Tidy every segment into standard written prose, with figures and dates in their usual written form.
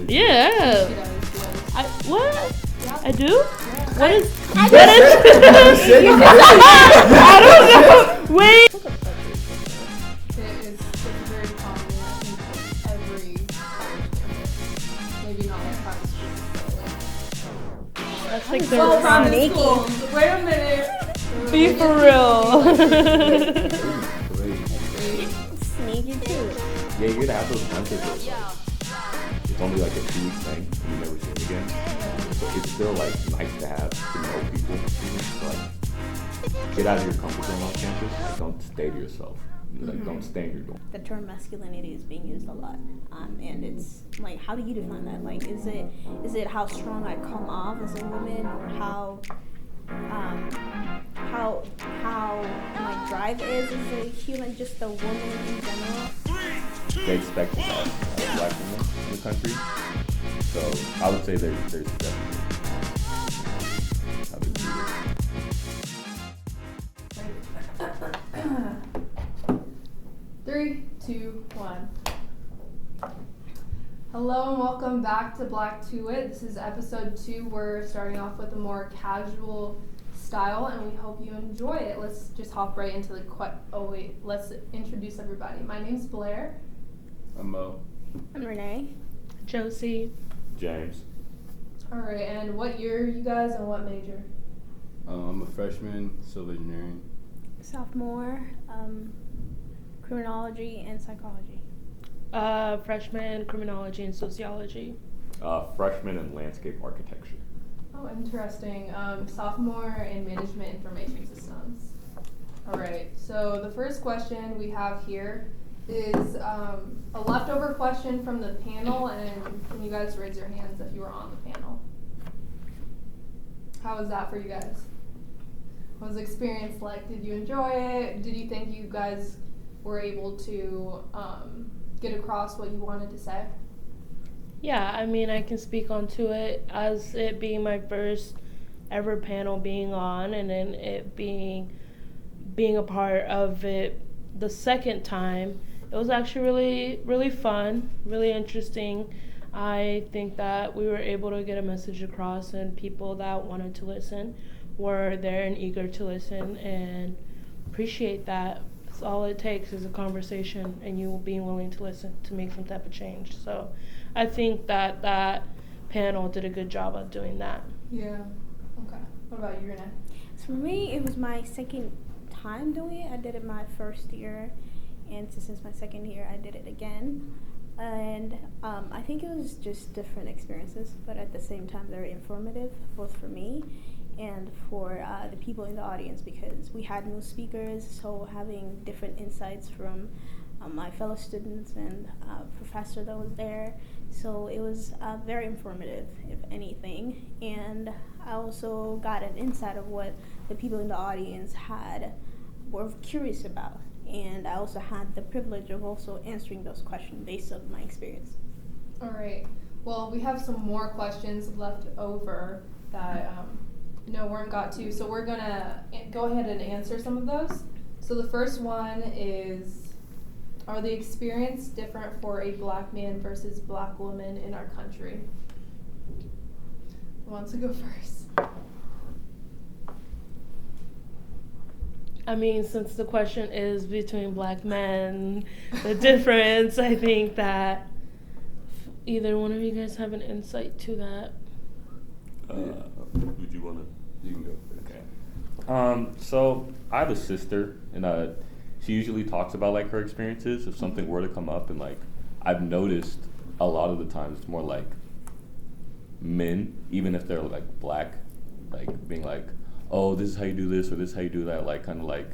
Yeah. She does. What? Yeah. I do? Yeah. What is? I I don't know. Wait. It's very common. I think every college campus. Maybe not like high school, but like. That's like so their prime. sneaky. Schools. Wait a minute. Be for real. Sneaky too. Yeah, you're gonna have those friends that like, it's only like a 2-week thing and you never see them again. But it's still like nice to have to know people. So, like, get out of your comfort zone on campus. Like, don't stay to yourself. Like, don't stay in your dorm. The term masculinity is being used a lot, and it's like, how do you define that? Like, is it how strong I come off as a woman, or how my drive is as a human, just a woman in general? They expect that as black women in the country. So I would say there's definitely how they do it. 3, 2, 1. Hello and welcome back to Black to It. This is episode 2. We're starting off with a more casual style and we hope you enjoy it. Let's just hop right into the let's introduce everybody. My name's Blair. I'm Mo. I'm Renee. Josie. James. Alright, and what year you guys and what major? I'm a freshman, civil engineering. Sophomore, criminology and psychology. Freshman, criminology and sociology. Freshman in landscape architecture. Oh, interesting. Sophomore in management information systems. Alright, so the first question we have here is a leftover question from the panel, and can you guys raise your hands if you were on the panel? How was that for you guys? What was the experience like? Did you enjoy it? Did you think you guys were able to get across what you wanted to say? Yeah, I mean, I can speak onto it as it being my first ever panel being on, and then it being a part of it the second time. It was actually really, really fun, really interesting. I think that we were able to get a message across, and people that wanted to listen were there and eager to listen, and appreciate that. It's all it takes is a conversation and you being willing to listen to make some type of change. So I think that panel did a good job of doing that. Yeah. Okay. What about you, Renee? So for me, it was my second time doing it. I did it my first year, and since my second year, I did it again. And I think it was just different experiences, but at the same time, very informative, both for me and for the people in the audience, because we had new speakers, so having different insights from my fellow students and professor that was there. So it was very informative, if anything. And I also got an insight of what the people in the audience were curious about. And I also had the privilege of also answering those questions based on my experience. All right. Well, we have some more questions left over that no one got to, so we're gonna go ahead and answer some of those. So the first one is, are the experience different for a black man versus black woman in our country? Who wants to go first? I mean, since the question is between black men, the difference, I think that either one of you guys have an insight to that. Would you want to? You can go first. Okay. So I have a sister, and she usually talks about like her experiences if something were to come up, and like I've noticed a lot of the times it's more like men, even if they're like black, like being like, oh, this is how you do this or this is how you do that, like kind of like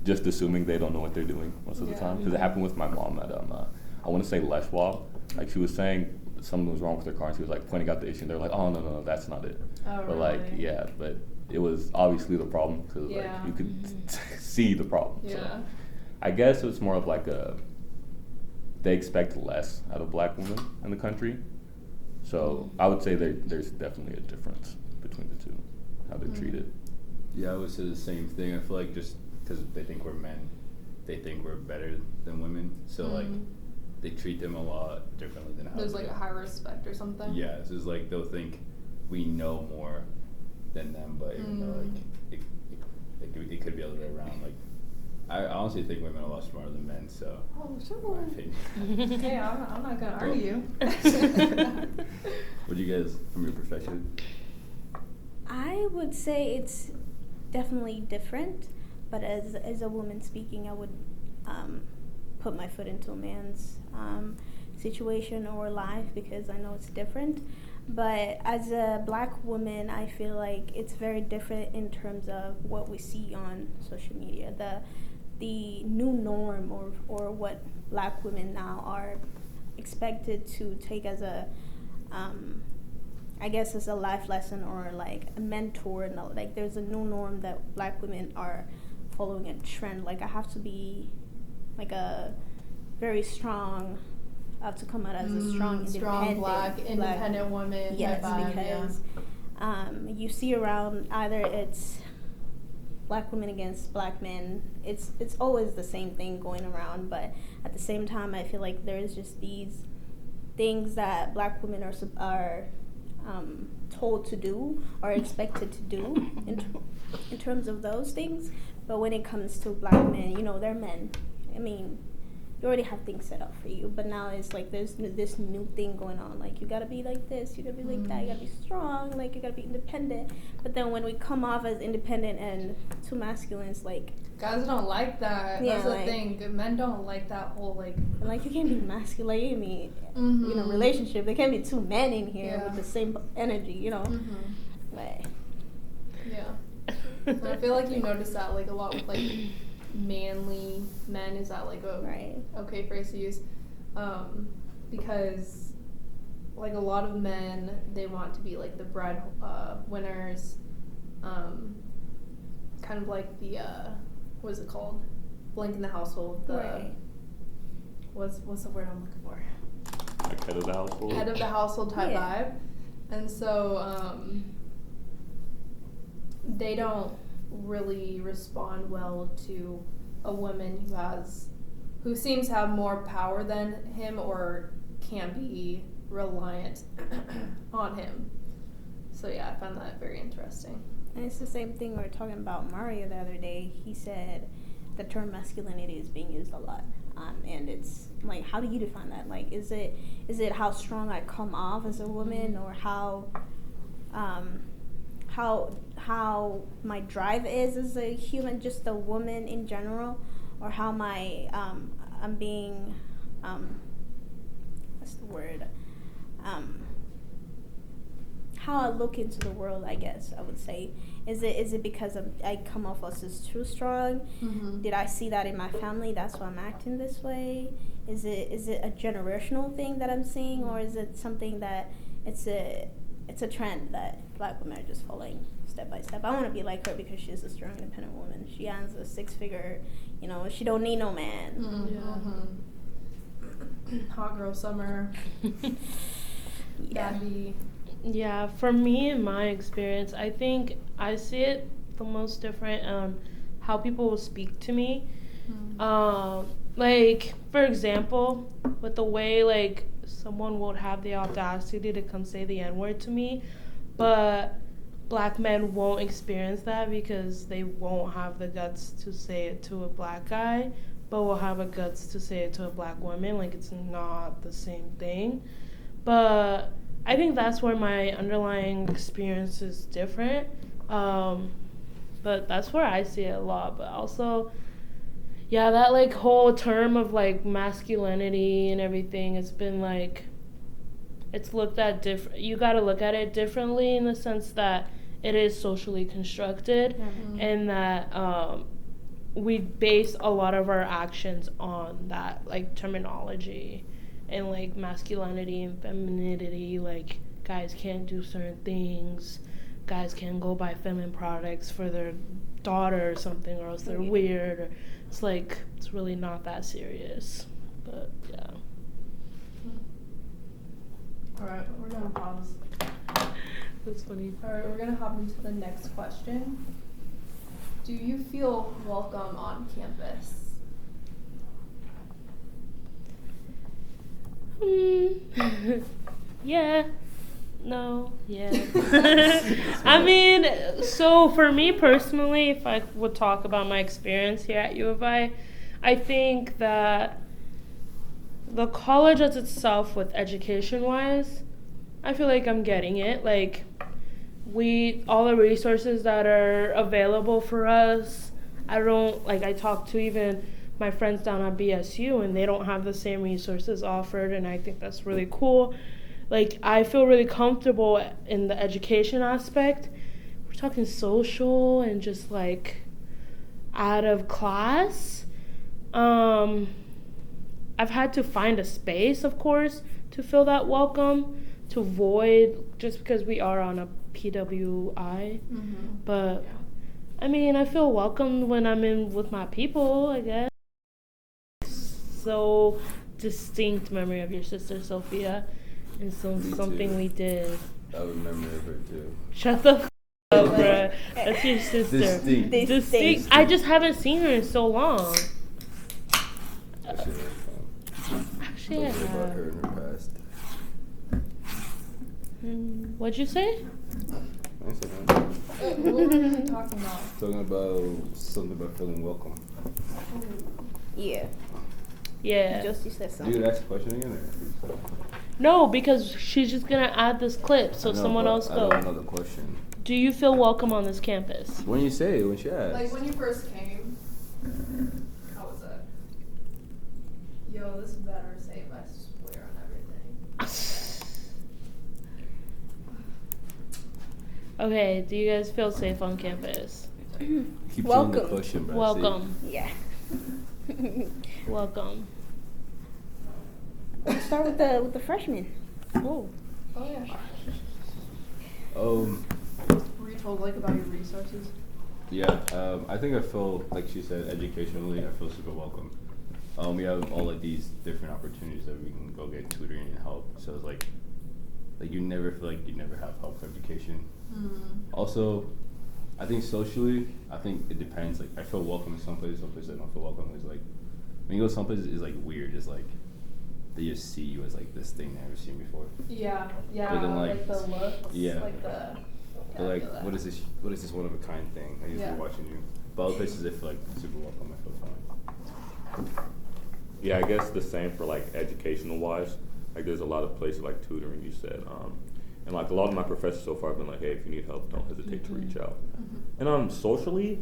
just assuming they don't know what they're doing most of the time. Because it happened with my mom at I want to say Les Schwab. Like she was saying something was wrong with her car, and she was like pointing out the issue, and they're like, oh no, that's not it. Oh, but really? like yeah, but it was obviously the problem because like you could see the problem. Yeah. So I guess it's more of like they expect less out of black women in the country. So I would say there's definitely a difference between the two, how they're treated. Yeah, I would say the same thing. I feel like just because they think we're men, they think we're better than women. So like they treat them a lot differently than how There's like a high respect or something. Yeah, it's just like they'll think we know more than them, but even though like it could be the other way around. Like I honestly think women are a lot smarter than men, so Oh, in sure. my opinion. Okay, I'm not gonna argue. What do you guys from your profession? I would say it's definitely different, but as a woman speaking, I would put my foot into a man's situation or life because I know it's different. But as a black woman, I feel like it's very different in terms of what we see on social media. The new norm or what black women now are expected to take as a I guess as a life lesson or like a mentor. No, like there's a new norm that black women are following a trend. Like I have to be like a very strong. I have to come out as a strong, black, independent woman. Yes, vibe, because you see around either it's black women against black men. It's always the same thing going around. But at the same time, I feel like there's just these things that black women are told to do or expected to do in terms of those things. But when it comes to black men, they're men. I mean, you already have things set up for you, but now it's like there's this new thing going on. Like you gotta be like this, you gotta be like that, you gotta be strong, like you gotta be independent. But then when we come off as independent and too masculine, it's like guys don't like that. Yeah, That's the like, thing. Men don't like that whole like you can't be masculine. Like, you mean relationship? There can't be two men in here with the same energy, But yeah, and I feel like you notice that like a lot with like manly men. Is that like a okay phrase to use? Because like a lot of men, they want to be like the bread winners, kind of like the what is it called? Blank in the household. What's the word I'm looking for? Like head of the household. Head of the household type vibe, and so they don't really respond well to a woman who seems to have more power than him or can be reliant on him. So yeah, I found that very interesting. And it's the same thing we were talking about Mario the other day. He said the term masculinity is being used a lot. And it's like, how do you define that? Like, is it how strong I come off as a woman, or how my drive is as a human, just a woman in general, or how my I'm being what's the word? How I look into the world, I guess I would say. Is it because I come off as too strong? Mm-hmm. Did I see that in my family? That's why I'm acting this way. Is it a generational thing that I'm seeing, or is it something that it's a trend that black women are just following step by step? I want to be like her because she's a strong, independent woman. She earns a 6-figure. She don't need no man. Mm-hmm. Hot girl summer. Gabby. Yeah, for me, in my experience, I think I see it the most different how people will speak to me. Like, for example, with the way, like, someone would have the audacity to come say the N-word to me, but black men won't experience that because they won't have the guts to say it to a black guy, but will have the guts to say it to a black woman. Like, it's not the same thing. But I think that's where my underlying experience is different. But that's where I see it a lot. But also, yeah, that like whole term of like masculinity and everything, it's been like, it's looked at different. You got to look at it differently in the sense that it is socially constructed, and that we base a lot of our actions on that like terminology. And like masculinity and femininity, like guys can't do certain things, guys can't go buy feminine products for their daughter or something, or else they're weird. Or it's like, it's really not that serious. But yeah. Alright, we're gonna pause. That's funny. Alright, we're gonna hop into the next question. Do you feel welcome on campus? Yeah. No. Yeah. I mean, so for me personally, if I would talk about my experience here at U of I think that the college as itself, with education wise, I feel like I'm getting it. Like, all the resources that are available for us, I talk to even my friends down at BSU, and they don't have the same resources offered, and I think that's really cool. Like, I feel really comfortable in the education aspect. We're talking social and just like out of class. I've had to find a space, of course, to feel that welcome, to avoid, just because we are on a PWI. But I mean, I feel welcome when I'm in with my people, I guess. So distinct memory of your sister Sophia, and something we did. I have a memory of her too. Shut the up, bruh. That's your sister. Distinct. I just haven't seen her in so long. That shit was fun. Actually, I Don't worry about have. her in her past. What'd you say? Nice of them. What were we talking about? Talking about something about feeling welcome. Yeah. Yeah. Josie said Do something. you ask the question again? Or? No, because she's just gonna add this clip, so I know, someone but else I don't go. know the question. Do you feel welcome on this campus? When you say it, when she asks. Like when you first came, how was it? Yo, this better save, I swear on everything. Okay, do you guys feel safe on campus? Keep Welcome. saying the question, but Welcome. Yeah. Welcome. Let's start with the freshmen. Oh. Oh yeah. Were you told like about your resources? Yeah, I think I feel, like she said, educationally, I feel super welcome. We have all of these different opportunities that we can go get tutoring and help. So it's like you never feel like you never have help for education. Also, I think socially, I think it depends. Like, I feel welcome in some places I don't feel welcome. It's like, when you go some places, it's like weird. It's like, they just see you as like this thing they've never seen before. Yeah, But then, like the looks, yeah. like the. They're like, what is this one of a kind thing? I usually Yeah. watching you. But other places, they feel like super welcome. I feel fine. Yeah, I guess the same for like educational wise. Like there's a lot of places like tutoring, you said. And like a lot of my professors so far have been like, hey, if you need help, don't hesitate to reach out. And socially,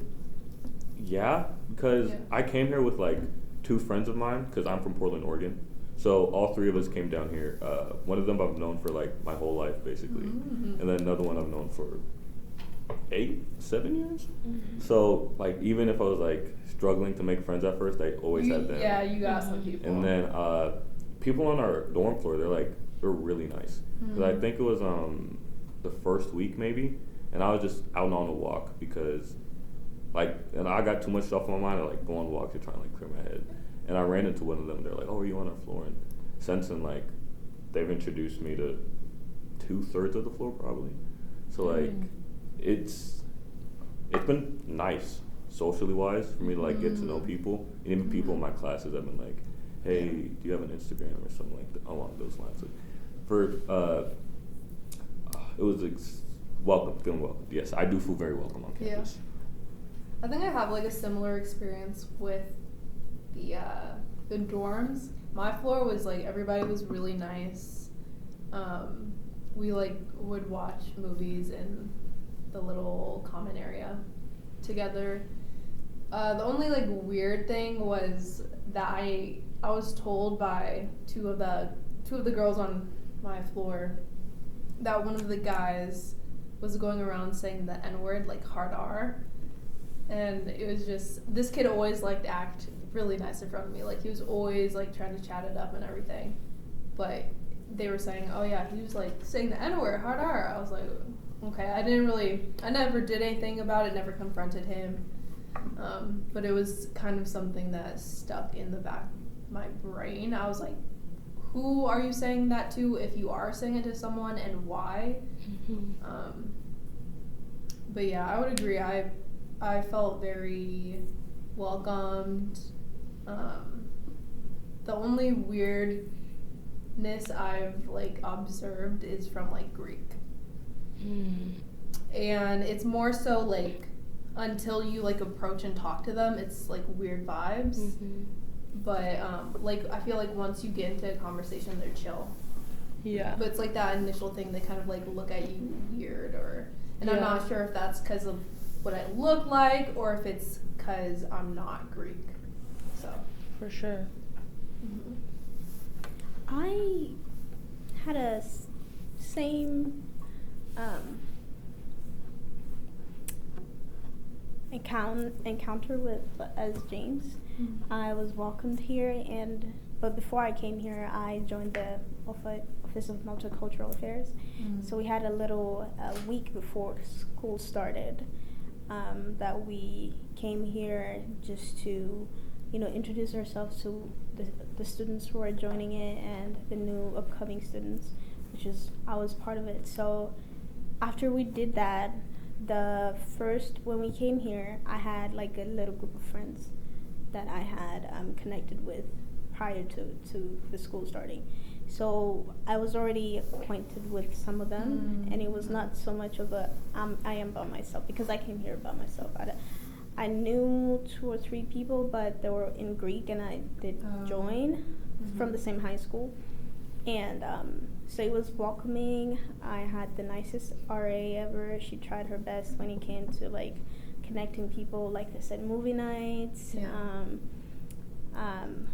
yeah, because I came here with like 2 friends of mine, because I'm from Portland, Oregon. So all 3 of us came down here. One of them I've known for like my whole life, basically. And then another one I've known for 7 years. So like even if I was like struggling to make friends at first, I always had them. Yeah, you got some people. And then people on our dorm floor, they're really nice. Cause I think it was the first week maybe, and I was just out on a walk because and I got too much stuff on my mind. I like go on walks to try and like clear my head. And I ran into one of them. They're like, "Oh, are you on our floor?" And since then, like, they've introduced me to 2/3 of the floor probably. So like, it's been nice socially wise for me to like get to know people. And even people in my classes have been like, "Hey, do you have an Instagram or something like that, along those lines?" Like, it was feeling welcome. Yes, I do feel very welcome on campus. I think I have like a similar experience with the dorms. My floor was like everybody was really nice. We like would watch movies in the little common area together. The only like weird thing was that I was told by two of the girls on my floor that one of the guys was going around saying the N-word, like hard R. And it was just, this kid always liked to act really nice in front of me. Like, he was always, like, trying to chat it up and everything. But they were saying, oh, yeah, he was, like, saying the N-word, hard R. I was like, okay. I never did anything about it, never confronted him. But it was kind of something that stuck in the back of my brain. I was like, who are you saying that to if you are saying it to someone, and why? But, yeah, I would agree. I felt very welcomed. The only weird I've like observed is from like Greek. And it's more so like until you like approach and talk to them, it's like weird vibes. But like I feel like once you get into a conversation, they're chill. Yeah. But it's like that initial thing, they kind of like look at you weird, and I'm not sure if that's because of what I look like or if it's because I'm not Greek. So For sure. I had a same encounter with as James. I was welcomed here, but before I came here, I joined the Office of Multicultural Affairs. So we had a little week before school started that we came here just to, introduce ourselves to the students who are joining it and the new upcoming students, I was part of it. So after we did that, when we came here, I had like a little group of friends that I had connected with prior to the school starting. So I was already acquainted with some of them, and it was not so much of I am by myself, because I came here by myself. I knew 2 or 3 people, but they were in Greek, and I did join from the same high school. And so it was welcoming. I had the nicest RA ever. She tried her best when it came to like connecting people, like I said, movie nights,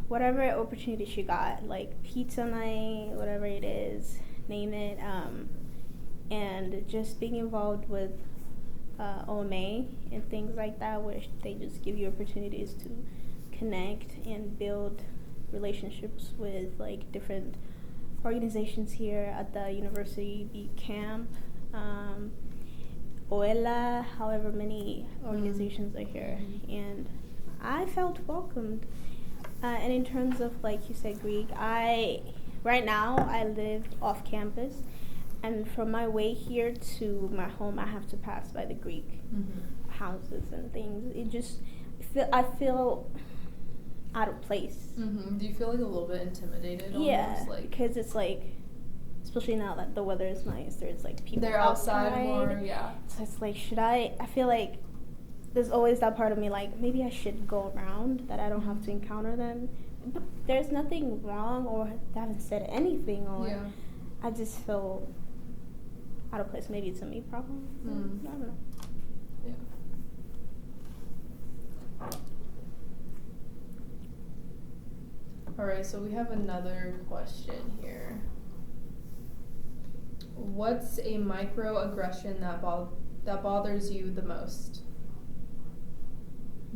whatever opportunity she got, like pizza night, whatever it is, name it, and just being involved with OMA and things like that, where they just give you opportunities to connect and build relationships with like different organizations here at the university, the camp, OELA, however many organizations are here, and I felt welcomed. And in terms of, like you said, Greek, right now I live off campus, and from my way here to my home, I have to pass by the Greek houses and things. I feel out of place. Do you feel like a little bit intimidated? Yeah, almost, because it's like, especially now that the weather is nice, there's like people they're outside more. Yeah. So it's like, I feel like there's always that part of me like, maybe I should go around, that I don't have to encounter them. But there's nothing wrong, or they haven't said anything, or I just feel out of place. Maybe it's a me problem. I don't know. Yeah. Alright, so we have another question here. What's a microaggression that bothers you the most?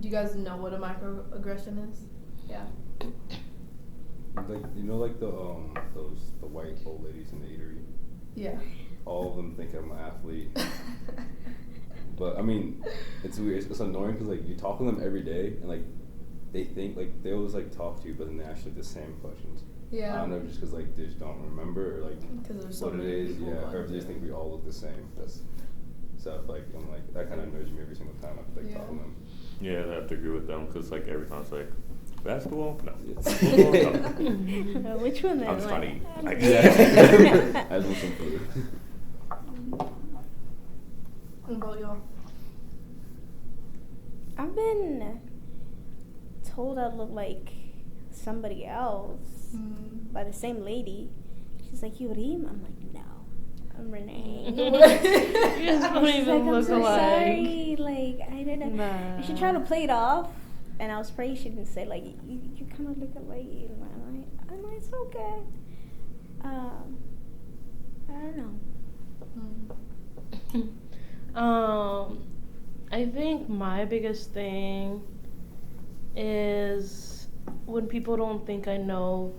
Do you guys know what a microaggression is? Yeah. Like, like the white old ladies in the eatery. Yeah. All of them think I'm an athlete. But I mean, it's weird. It's annoying because like you talk to them every day, and like they think like they always like talk to you, but then they ask like the same questions. Yeah. I don't know, just because like they just don't remember, or like so what it is, or if they just think we all look the same. That's stuff like I'm like that kind of annoys me every single time I like talk to them. Yeah, I have to agree with them, because like every time it's like, basketball? No. Football? No. Which one? I'm just trying to eat. Yeah. I just want some food. What about y'all? I've been told I look like somebody else by the same lady. She's like, "You Reem?" I'm like, "No, I'm Renee." You just don't even like, look I'm so alike. sorry. Like, I didn't. Nah. She tried to play it off, and I was praying she didn't say like, "You kind of look alike." I'm like, it's okay. I don't know. I think my biggest thing is when people don't think I know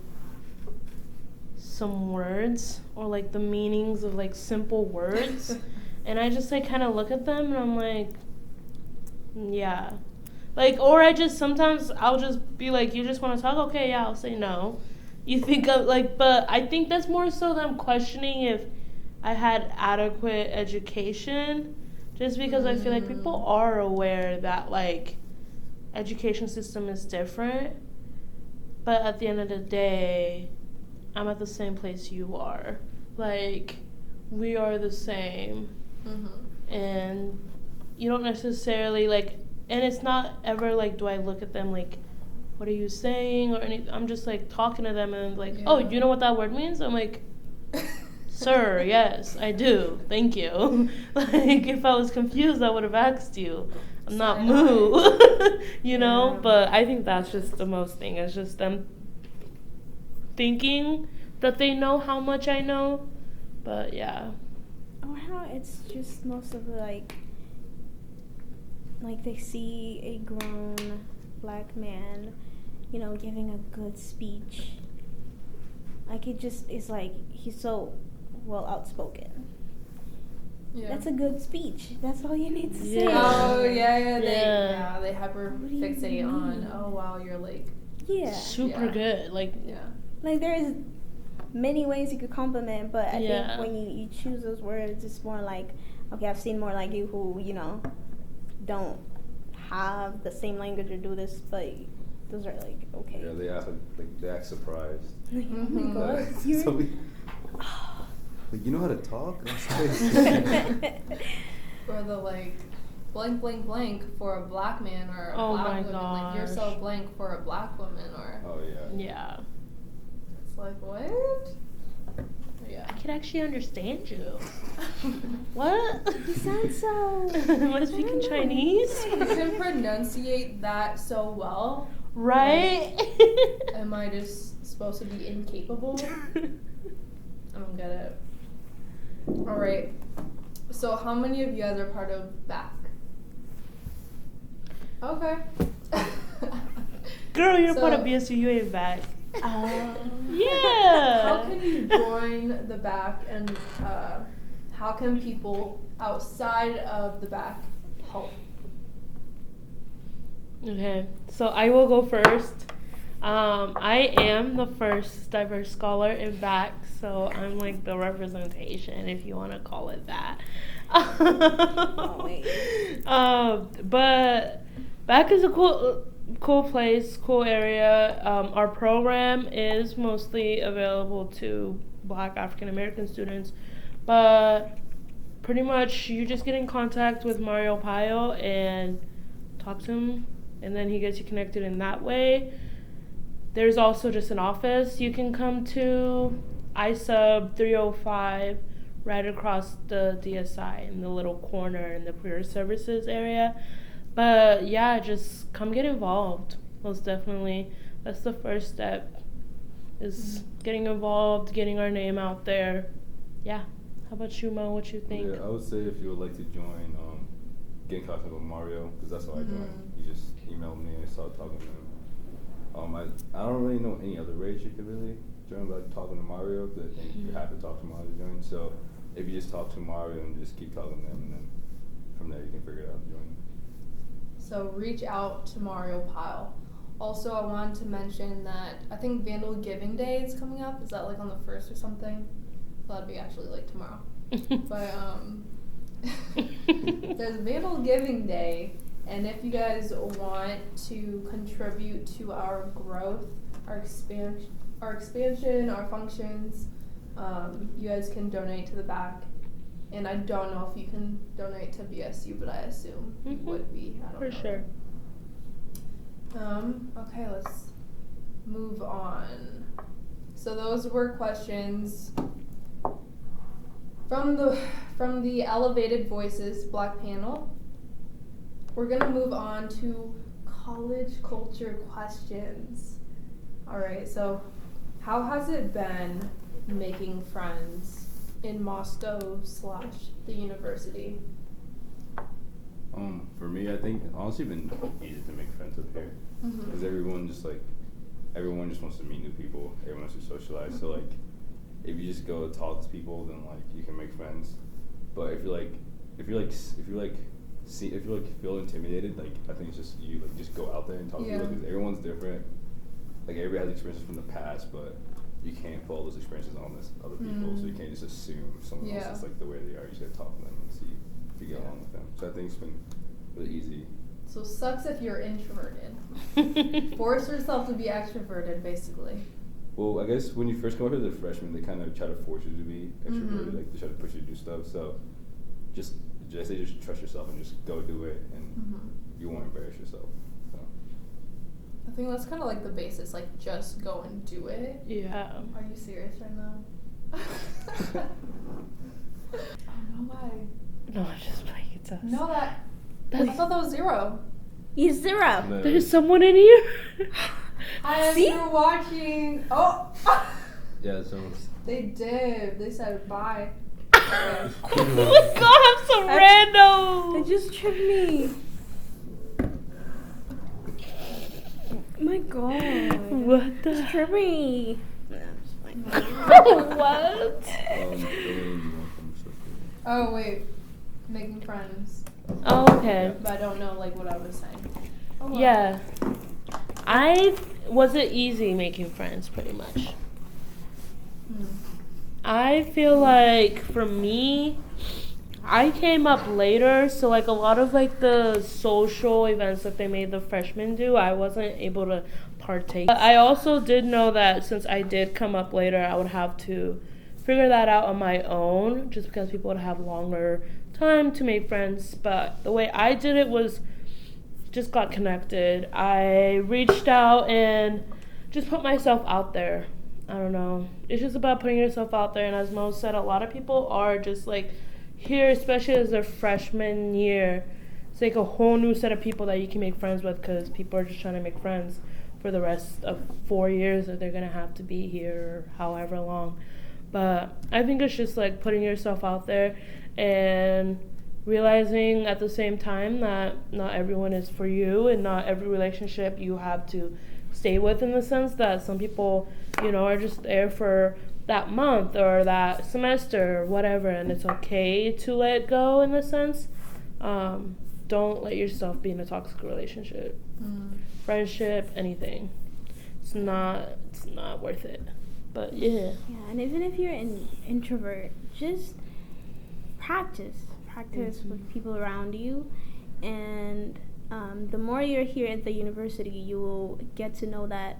some words, or like the meanings of like simple words, and I just like kind of look at them and I'm like, yeah, like, or sometimes I'll just be like, you just want to talk? Okay, yeah, I'll say no. You think of like, but I think that's more so them questioning if I had adequate education, just because I feel like people are aware that like education system is different, but at the end of the day, I'm at the same place you are. Like, we are the same. And you don't necessarily, like, and it's not ever, like, do I look at them, like, what are you saying, or anything. I'm just, like, talking to them, and, like, oh, you know what that word means? I'm like, sir, yes, I do. Thank you. Like, if I was confused, I would have asked you. I'm not moo. You know? But I think that's just the most thing. It's just them thinking that they know how much I know. But, yeah. Or how it's just most of the, like they see a grown black man, you know, giving a good speech. Like, it just is like, he's so well outspoken. Yeah. That's a good speech. That's all you need to say. Oh, Yeah. they hyper fixate on, oh, wow, you're, like... Yeah. Super good. Like, Like, there's many ways you could compliment, but I Yeah. think when you choose those words, it's more like, okay, I've seen more like you who, you know, don't have the same language or do this, but those are like, okay. Yeah, they act surprised. Like, oh my god, you're... So like, you know how to talk? Or the, like, blank, blank, blank for a black man or a black woman. Like, you're so blank for a black woman, or... Oh, yeah. Yeah. It's like, what? Yeah. I can actually understand you. What? You sound so... Am I speaking Chinese? You can pronunciate that so well. Right? Like, am I just supposed to be incapable? I don't get it. Alright. So how many of you guys are part of BAC? Okay. Girl, you're So- part of BSU, you ain't back. Yeah. How can you join the BAC, and how can people outside of the BAC help? Okay, so I will go first. I am the first diverse scholar in BAC, so I'm like the representation, if you want to call it that. Oh, wait. But BAC is a cool place, cool area. Our program is mostly available to Black African American students, but pretty much you just get in contact with Mario Pio and talk to him, and then he gets you connected in that way. There's also just an office you can come to, iSub 305, right across the DSI in the little corner in the career services area. But yeah, just come get involved. Most definitely. That's the first step, is getting involved, getting our name out there. Yeah. How about you, Mo? What you think? Yeah, I would say if you would like to join, get in contact with Mario, because that's how I joined. He just emailed me and I started talking to him. I don't really know any other ways you could really join, but talking to Mario, because I think you have to talk to Mario to join. So if you just talk to Mario and just keep talking to him, and then from there you can figure it out and join. So reach out to Mario Pile. Also, I wanted to mention that I think Vandal Giving Day is coming up. Is that like on the 1st or something? Well, that'd be actually like tomorrow. But there's Vandal Giving Day, and if you guys want to contribute to our growth, our expansion, our functions, you guys can donate to the BAC. And I don't know if you can donate to BSU, but I assume you would be. I don't know. For sure. Okay, let's move on. So those were questions from the Elevated Voices Black panel. We're gonna move on to college culture questions. All right. So, how has it been making friends in Moscow / the university? For me, I think honestly been easy to make friends up here, because everyone just wants to meet new people. Everyone wants to socialize. So like, if you just go talk to people, then like you can make friends. But if you feel intimidated, like I think it's just you like just go out there and talk to people, because everyone's different. Like everybody has experiences from the past, but you can't put all those experiences on this other people, so you can't just assume someone else is like the way they are. You just gotta talk to them and see if you get along with them. So I think it's been really easy. So sucks if you're introverted. Force yourself to be extroverted, basically. Well, I guess when you first come up as a freshman, they kind of try to force you to be extroverted. Mhm. Like they try to push you to do stuff. So, just I say just trust yourself and just go do it, and you won't embarrass yourself. So. I think that's kind of like the basis, like just go and do it. Yeah. Are you serious right now? Oh, no way. No, I'm just playing. It's us. No, I That's, thought that was 0. He's 0. No. there's someone in here. Hi, See? you're watching. Oh! Yeah, so They did. They said bye. Oh my god, I'm so random. They just tripped me. Oh my god. What the? Just tripped me. What? Oh wait, making friends. Oh, okay. But I don't know like what I was saying. Oh, wow. Yeah. I wasn't easy making friends, pretty much. Hmm. I feel like for me, I came up later, so like a lot of like the social events that they made the freshmen do, I wasn't able to partake. But I also did know that since I did come up later, I would have to figure that out on my own, just because people would have longer time to make friends. But the way I did it was just got connected. I reached out and just put myself out there. I don't know. It's just about putting yourself out there. And as Mo said, a lot of people are just like here, especially as their freshman year. It's like a whole new set of people that you can make friends with because people are just trying to make friends for the rest of 4 years that they're going to have to be here or however long. But I think it's just like putting yourself out there and realizing at the same time that not everyone is for you and not every relationship you have to stay with, in the sense that some people, you know, are just there for that month or that semester or whatever, and it's okay to let go in a sense. Don't let yourself be in a toxic relationship, friendship, anything. It's not worth it. But yeah. Yeah, and even if you're an introvert, just practice with people around you, and the more you're here at the university, you will get to know that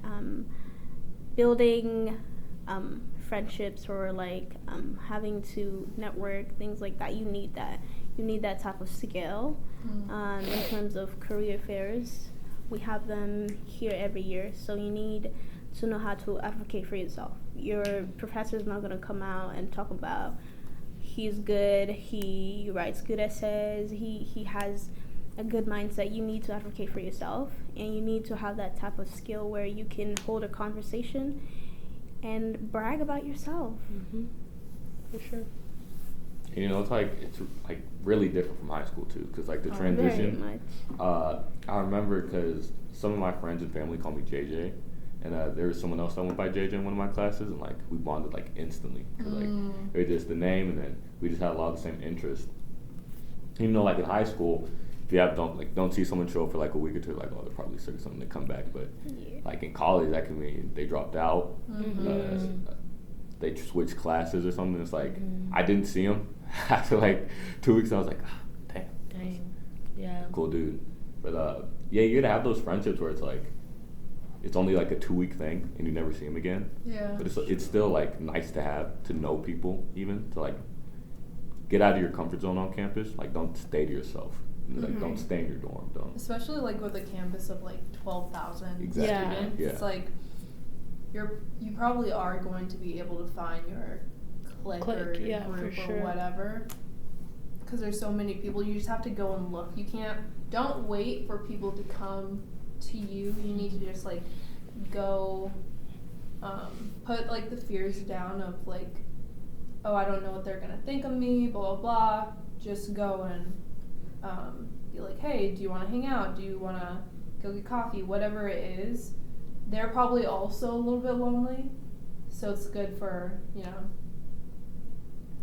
building friendships or like having to network, things like that, you need that type of skill. In terms of career fairs, we have them here every year, so you need to know how to advocate for yourself. Your professor's not going to come out and talk about he's good, he writes good essays, he has a good mindset. You need to advocate for yourself, and you need to have that type of skill where you can hold a conversation and brag about yourself. Mm-hmm. For sure. You know, it's like really different from high school too, because like the transition. Very much. I remember because some of my friends and family call me JJ, and there was someone else that went by JJ in one of my classes, and like we bonded like instantly. Like it was just the name, and then we just had a lot of the same interests. Even though like in high school, if you don't see someone show up for like a week or two, like they're probably sick or something, they come back. But like in college, that can mean they dropped out. They switched classes or something. It's like I didn't see them after like 2 weeks. I was like, Dang. Yeah. Cool dude. But yeah, you gotta have those friendships where it's like it's only like a 2-week thing and you never see them again. Yeah. But it's still like nice to have, to know people, even to like get out of your comfort zone on campus. Like don't stay to yourself. Like don't stay in your dorm. Don't. Especially like with a campus of like 12,000 Exactly. students. Yeah. It's like you probably are going to be able to find your clique or your group or whatever. Because there's so many people, you just have to go and look. Don't wait for people to come to you. You need to just like go, put like the fears down of like, oh, I don't know what they're gonna think of me, blah blah blah. Just go and be like, hey, do you want to hang out? Do you want to go get coffee? Whatever it is. They're probably also a little bit lonely, so it's good for,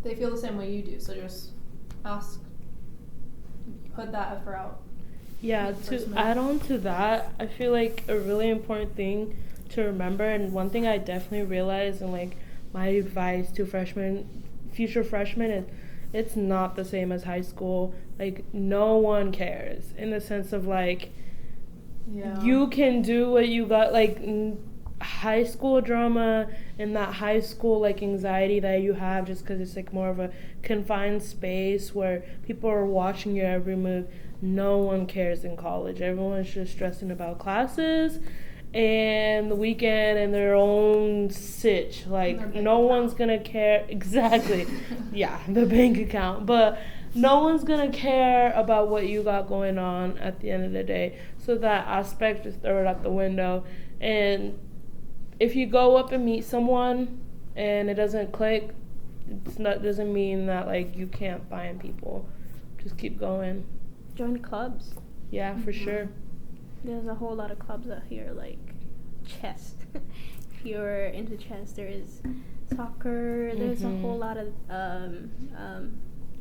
they feel the same way you do. So just ask, put that effort out. Yeah, to add on to that, I feel like a really important thing to remember, and one thing I definitely realized, and like my advice to future freshmen is, it's not the same as high school. Like no one cares, in the sense of like, you can do what you got. Like high school drama and that high school like anxiety that you have just because it's like more of a confined space where people are watching your every move. No one cares in college. Everyone's just stressing about classes and the weekend and their own sitch. Like no one's gonna care. Exactly. Yeah, the bank account. But no one's gonna care about what you got going on at the end of the day. So that aspect, just throw it out the window. And if you go up and meet someone and it doesn't click, doesn't mean that like you can't find people. Just keep going. Join clubs. Yeah, for sure. There's a whole lot of clubs out here, like chess. If you're into chess, there is soccer. There's a whole lot of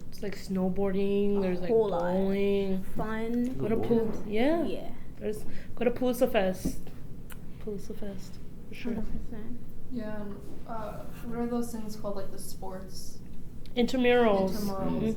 it's like snowboarding. There's like whole lot. bowling. Fun. Go to pool. Yeah. Yeah. Go to Palooza Fest. Palooza Fest for sure. 100%. Yeah. What are those things called? Like the sports. Intramurals. Intramurals.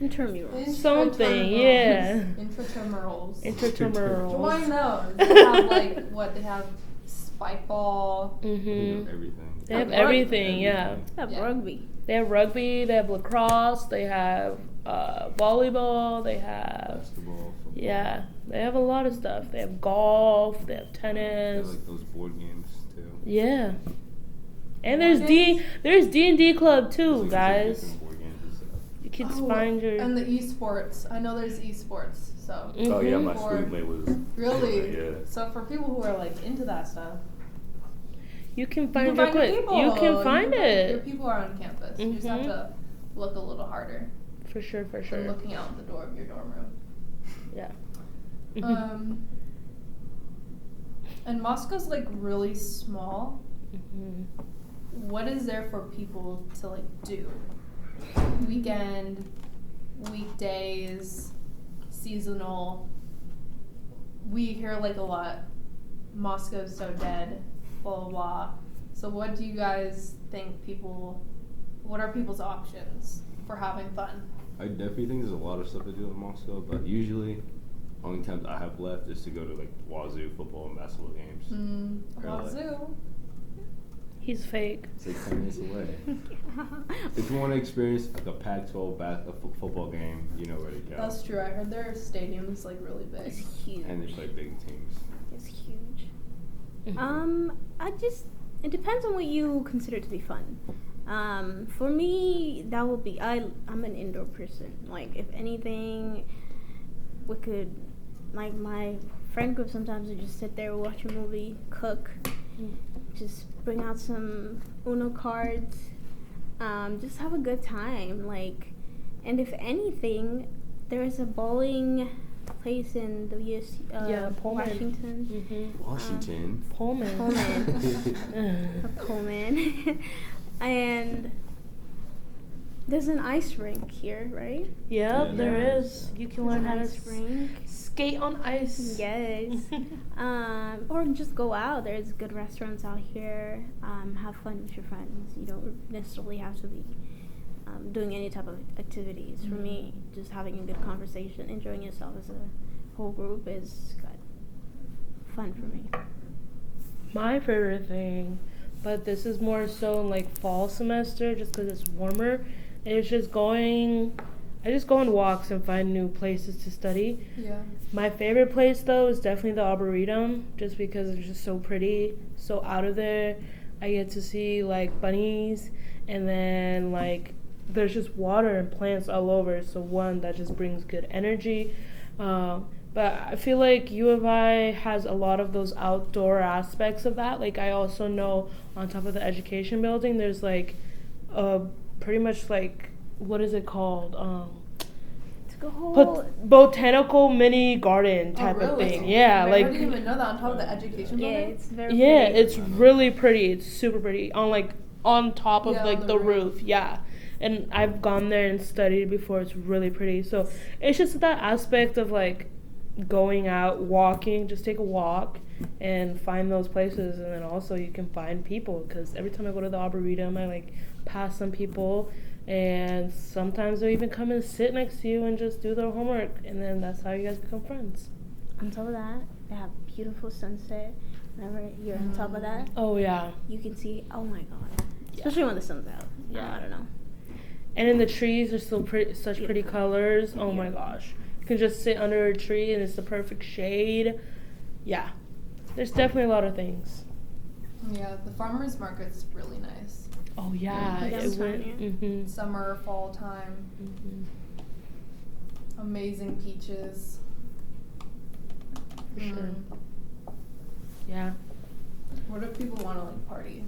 Intramurals. Something. Yeah. Intramurals. Intramurals. Join those. They have like what? They have spike ball. Everything. They have everything. Yeah. They have Yeah. rugby. They have rugby. They have lacrosse. They have volleyball. They have Basketball, football. yeah. They have a lot of stuff. They have golf. They have They tennis. have like those board games too. Yeah. And there's D&D club too, There's, like, guys. different board games and stuff. You can find your And the esports. I know there's esports. So. Oh yeah, Mhm. my Or- student mate was. Really? Yeah. So for people who are like into that stuff, you can you find can your find your clip. people. You can find Your it. people are on campus. You just have Mhm. to look a little harder For sure, for than sure. looking out the door of your dorm room. Yeah. And Moscow's like really small. Mhm. What is there for people to like do? Weekend, weekdays, seasonal. We hear like a lot. Moscow's so dead. Blah blah blah. So what do you guys think people? What are people's options for having fun? I definitely think there's a lot of stuff to do in Moscow, but usually, only times I have left is to go to like Wazoo football and basketball games. Or, like, Wazoo. He's fake. It's like 10 minutes away. If you want to experience like a Pac-12 football game, you know where to go. That's true. I heard their stadium is like really big. It's huge. And they play big teams. It's huge. Mhm. It depends on what you consider to be fun. For me, that would be, I'm an indoor person. Like, if anything, we could, like, my friend group sometimes would just sit there, watch a movie, cook, just bring out some Uno cards, just have a good time. Like, and if anything, there is a bowling place in the Pullman. Washington. Mhm. Washington. Pullman. Pullman. And there's an ice rink here, right? Yep, Yeah, there there is. You can There's learn an how to ice rink. skate on ice. Yes. Or just go out. There's good restaurants out here. Have fun with your friends. You don't necessarily have to be doing any type of activities. For me, just having a good conversation, enjoying yourself as a whole group is good. Fun for me. My favorite thing, but this is more so in like fall semester just because it's warmer. It's just I just go on walks and find new places to study. Yeah. My favorite place though is definitely the Arboretum, just because it's just so pretty, so out of there. I get to see like bunnies, and then like there's just water and plants all over. So one, that just brings good energy. But I feel like U of I has a lot of those outdoor aspects of that. Like I also know on top of the education building, there's like pretty much like, what is it called? Botanical mini garden type of thing. Yeah, I like didn't even know that on top of the education Yeah, building. it's very yeah, pretty. it's really pretty. It's super pretty on top of Yeah, like on the the roof. roof. Yeah. And I've gone there and studied before. It's really pretty. So it's just that aspect of like going out, walking, just take a walk and find those places. And then also you can find people, because every time I go to the Arboretum, I like pass some people, and sometimes they'll even come and sit next to you and just do their homework. And then that's how you guys become friends. on top of that, they have beautiful sunset. Whenever you're on top of that, Oh yeah. you can see. Oh my god! Especially when the sun's out. Yeah. I don't know. And in the trees, there's still such pretty Yeah. colors. Oh my Yeah. gosh. You can just sit under a tree and it's the perfect shade. Yeah. There's definitely a lot of things. Yeah, the farmers market's really nice. Oh yeah. Yeah. It went. Downtown, Summer, fall time, amazing peaches. For sure. Mm. Yeah. What if people want to like party?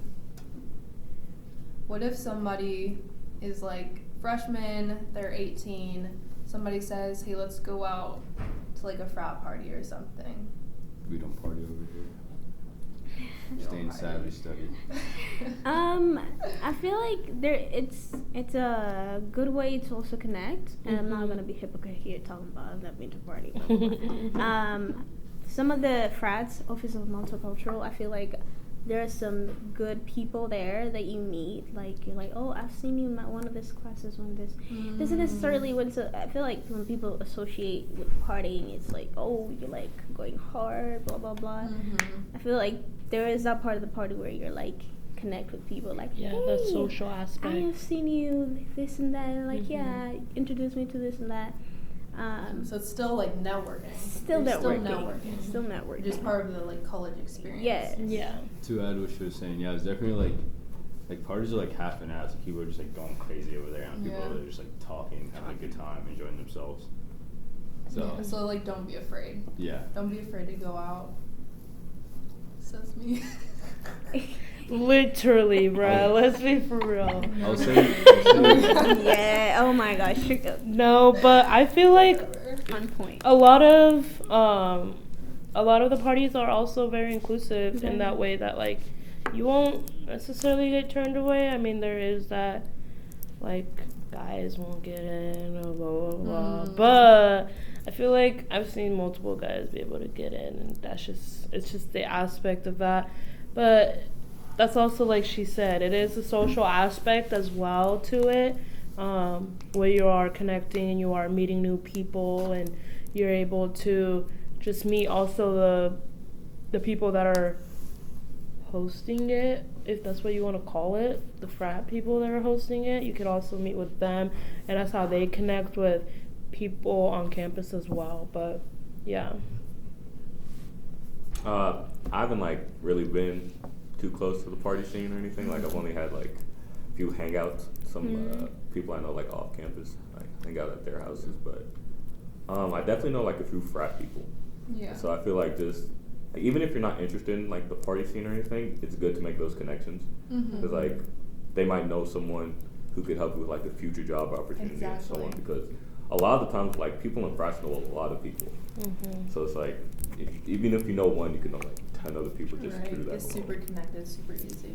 What if somebody is like freshman, they're 18, somebody says, hey, let's go out to like a frat party or something. We don't party over here. We Stay don't inside, party. we study. I feel like it's a good way to also connect, and I'm not gonna be hypocrite here talking about I've never been to a party. Blah, blah, blah. Some of the frats, Office of Multicultural, I feel like there are some good people there that you meet. Like you're like, oh, I've seen you in one of these classes, one of this. Doesn't necessarily I feel like when people associate with partying, it's like, oh, you're like going hard, blah blah blah. I feel like there is that part of the party where you're like connect with people, like Yeah, hey, the social aspect. I have seen you this and that, and like yeah, introduce me to this and that. So it's still like networking. Still You're networking. Still networking. Just part of the like college experience. Yes. Yeah. To add what she was saying, yeah, it's definitely like parties are like half an hour. So people are just like going crazy over there, and people Yeah. are just like talking, having a good time, enjoying themselves. So Yeah, so like don't be afraid. yeah. Don't be afraid to go out. Says me. Literally, bruh. Let's be for real. I'll say Yeah. Oh my gosh. No, but I feel like On point. a lot of the parties are also very inclusive in that way that like you won't necessarily get turned away. I mean, there is that like guys won't get in or blah blah blah, but I feel like I've seen multiple guys be able to get in, and it's just the aspect of that. But that's also, like she said, it is a social aspect as well to it, where you are connecting, you are meeting new people, and you're able to just meet also the people that are hosting it, if that's what you want to call it, the frat people that are hosting it. You could also meet with them, and that's how they connect with people on campus as well. But yeah. I haven't like really been too close to the party scene or anything. Like I've only had like a few hangouts. Some people I know like off campus, like hang out at their houses. But I definitely know like a few frat people. Yeah. So I feel like just like, even if you're not interested in like the party scene or anything, it's good to make those connections because like they might know someone who could help you with like a future job opportunity and so on. Because a lot of the times like people in frats know a lot of people. So it's like even if you know one, you can know like 10 other people just through that. It's super connected, super easy.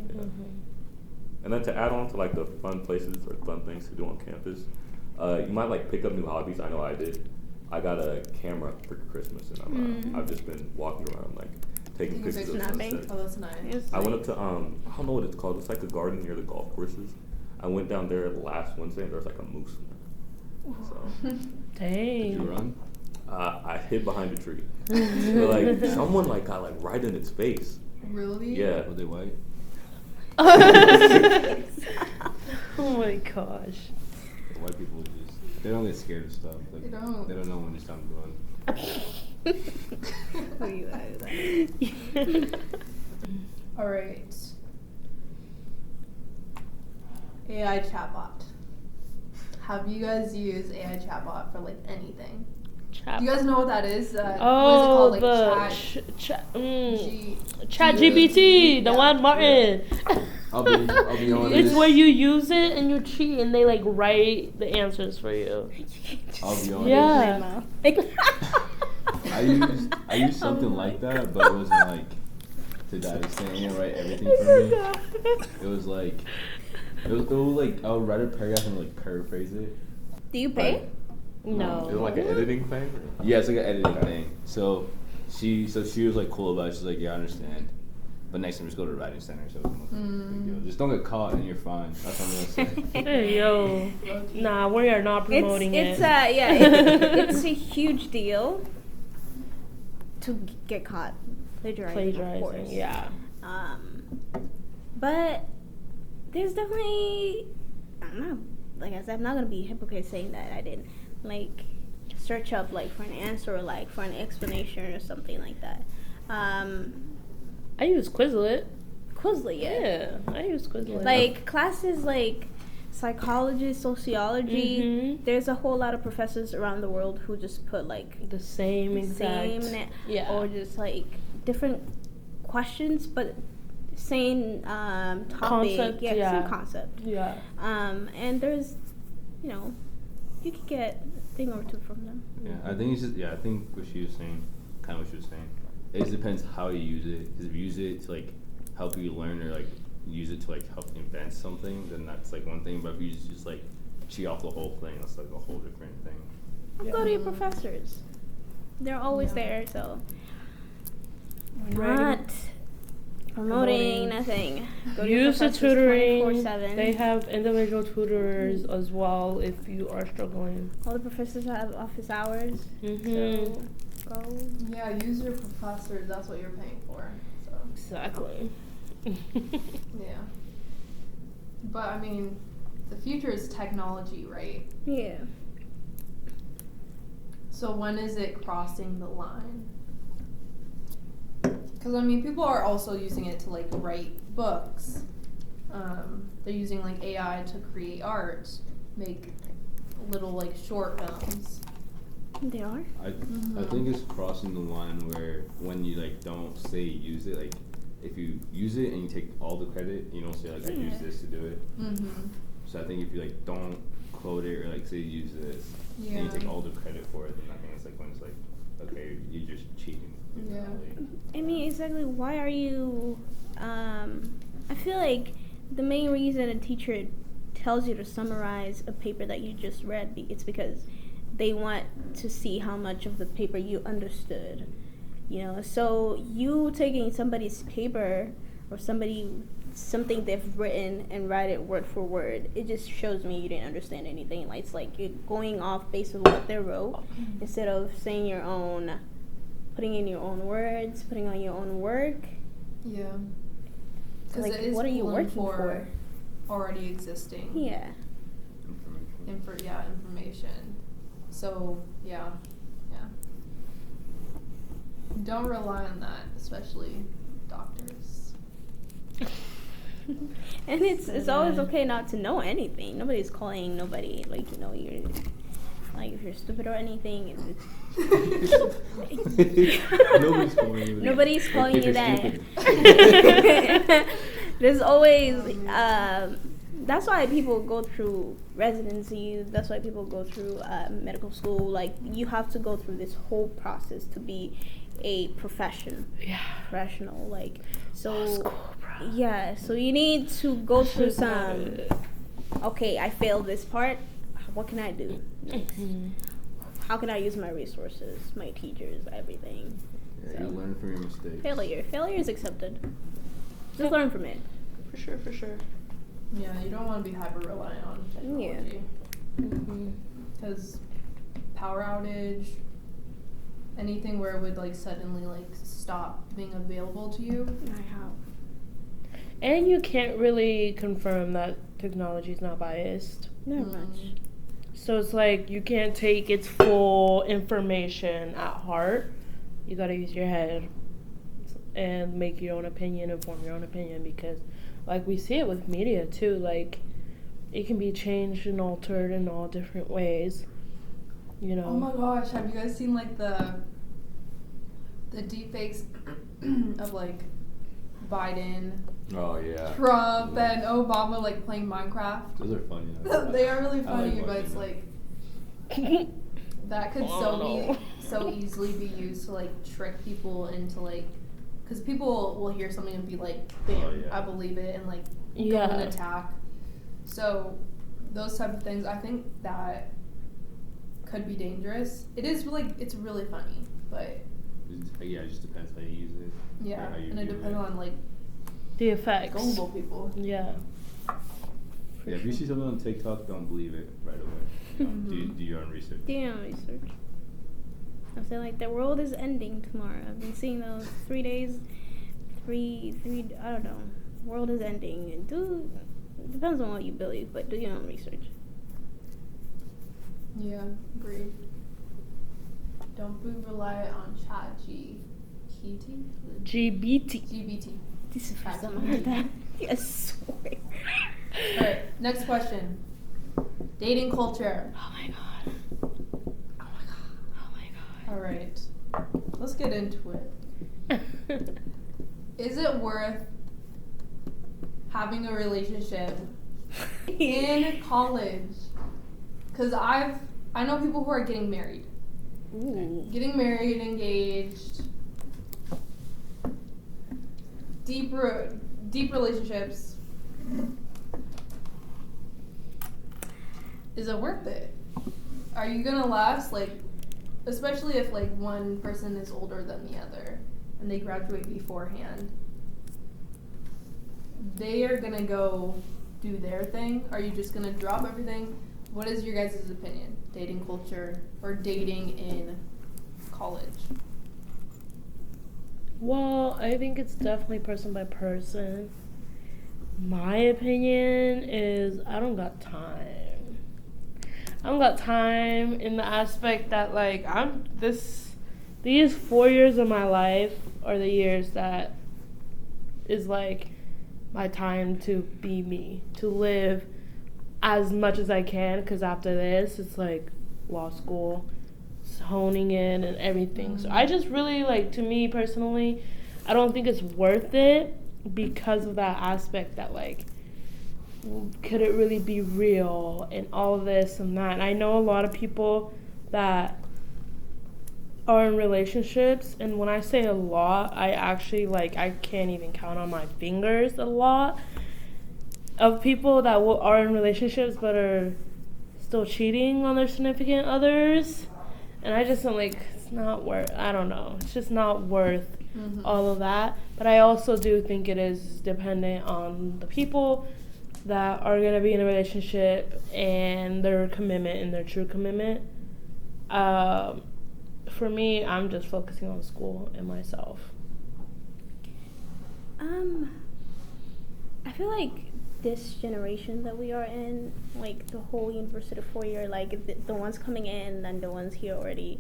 And then to add on to like the fun places or fun things to do on campus, you might like pick up new hobbies. I know I did. I got a camera for Christmas, and I've just been walking around like taking pictures of sunset. Oh, that's nice. I went up to I don't know what it's called. It's like a garden near the golf courses. I went down there last Wednesday, and there was like a moose. So Dang. Did you run? I hid behind a tree. But, like someone like got like right in its face. Really? Yeah. Were they white? Oh my gosh. The white people just they don't get scared of stuff. Like, They don't. They don't know when it's time to run. All right. AI chatbot. Have you guys used AI chatbot for like anything? Do you guys know what that is? What is it called? Like ChatGPT, the Yeah. one Martin. I'll be honest. It's where you use it and you cheat and they like write the answers for you. I'll be honest. Yeah. I used something like that, but it wasn't like to that extent. It didn't write everything for me. It was like it was like I would write a paragraph and like paraphrase it. Do you pay? No. Is it like an editing thing? Yeah, it's like an editing thing. So she was like cool about it. She's like, yeah, I understand. But next time just go to the writing center. So it's no big deal. Just don't get caught and you're fine. That's what I'm gonna say. Hey, yo. Nah, we are not promoting it's it. it's a huge deal. to get caught plagiarizing, of course. Yeah. But there's definitely, I'm not, like I said, I'm not gonna be a hypocrite saying that I didn't like search up like for an answer or like for an explanation or something like that. I use Quizlet. Quizlet, Yeah, I use Quizlet. like classes like psychology, sociology. There's a whole lot of professors around the world who just put like the same exact. Yeah. or just like different questions, but same topic. Concept, yeah. Same concept. Yeah. And there's, you know, you could get a thing or two from them. Yeah, I think it's just I think what she was saying, kind of what she was saying. It just depends how you use it. Because if you use it to like help you learn or like use it to like help invent something, then that's like one thing. But if you just like cheat off the whole thing, that's like a whole different thing. Go to your professors. They're always there, so Right. not promoting nothing. Go to your Use the professors tutoring. 24/7. They have individual tutors as well if you are struggling. All the professors have office hours. So go. Yeah, use your professors. That's what you're paying for. So Exactly. yeah. But I mean, the future is technology, right? Yeah. So when is it crossing the line? Because I mean, people are also using it to like write books. They're using like AI to create art, make little like short films. They are. I think it's crossing the line where when you like don't say use it, like if you use it and you take all the credit, you don't say like I use this to do it. Mm-hmm. So I think if you like don't quote it or like say use this, and you take all the credit for it, then I think it's like when it's like okay, you're just cheating. Yeah. I mean, exactly. Why are you? I feel like the main reason a teacher tells you to summarize a paper that you just read, it's because they want to see how much of the paper you understood. You know, so you taking somebody's paper or something they've written and write it word for word, it just shows me you didn't understand anything. Like it's like you're going off based on what they wrote instead of saying your own, putting in your own words, putting on your own work. Yeah. Because Like, it is what are you pulling working for? already existing. Yeah. Information. So yeah. Don't rely on that, especially doctors. And it's always okay not to know anything. Nobody's calling nobody like, you know, you're like if you're stupid or anything. Nobody's calling you that. There's always that's why people go through residency. That's why people go through medical school. Like you have to go through this whole process to be a professional. Like so. Yeah, so you need to go through some. Okay, I failed this part. What can I do next? How can I use my resources, my teachers, everything? Yeah, you learn from your mistakes. Failure is accepted. Just learn from it. For sure. Yeah, you don't want to be hyper reliant on technology. Because power outage, anything where it would like suddenly like stop being available to you. And you can't really confirm that technology is not biased. Not much. So it's like you can't take its full information at heart. You gotta use your head and make your own opinion and form your own opinion because like we see it with media too, like it can be changed and altered in all different ways. You know. Oh my gosh, have you guys seen like the deepfakes of like Biden, Trump, and Obama like playing Minecraft? Those are funny. They are really funny, but it's them. like that could so easily be used to like trick people into like, because people will hear something and be like, bam, I believe it, and like go and attack. So those type of things, I think that could be dangerous. It is like it's really funny, but it just depends how you use it. Yeah, and it depends on like the effects. gullible people. Yeah. Yeah, if you see something on TikTok, don't believe it right away. You know, do your own research. Do your own research. I'm saying like the world is ending tomorrow. I've been seeing those 3 days, three. I don't know. World is ending. And depends on what you believe, but do your own research. Yeah, agreed. Don't be reliant on ChatGPT. GBT. This is the first time I heard that. I swear. Alright, next question. Dating culture. Oh my god. Oh my god. Oh my god. Alright, let's get into it. Is it worth having a relationship in college? Because I know people who are getting married. Ooh. Getting married, engaged, deep relationships. Is it worth it? Are you gonna last, like, especially if like one person is older than the other and they graduate beforehand? They are gonna go do their thing. Are you just gonna drop everything? What is your guys' opinion? Dating culture or dating in college? Well, I think it's definitely person by person. My opinion is I don't got time. I don't got time in the aspect that like these 4 years of my life are the years that is like my time to be me, to live as much as I can, because after this it's like law school, it's honing in and everything. So I just really like, to me personally, I don't think it's worth it because of that aspect that like, could it really be real and all this and that. And I know a lot of people that are in relationships, and when I say a lot, I actually like, I can't even count on my fingers a lot of people that are in relationships but are still cheating on their significant others. And I just don't like, it's not worth, I don't know, it's just not worth all of that. But I also do think it is dependent on the people that are going to be in a relationship and their commitment and their true commitment. For me, I'm just focusing on school and myself. I feel like this generation that we are in, like the whole university 4 year, like the ones coming in and the ones here already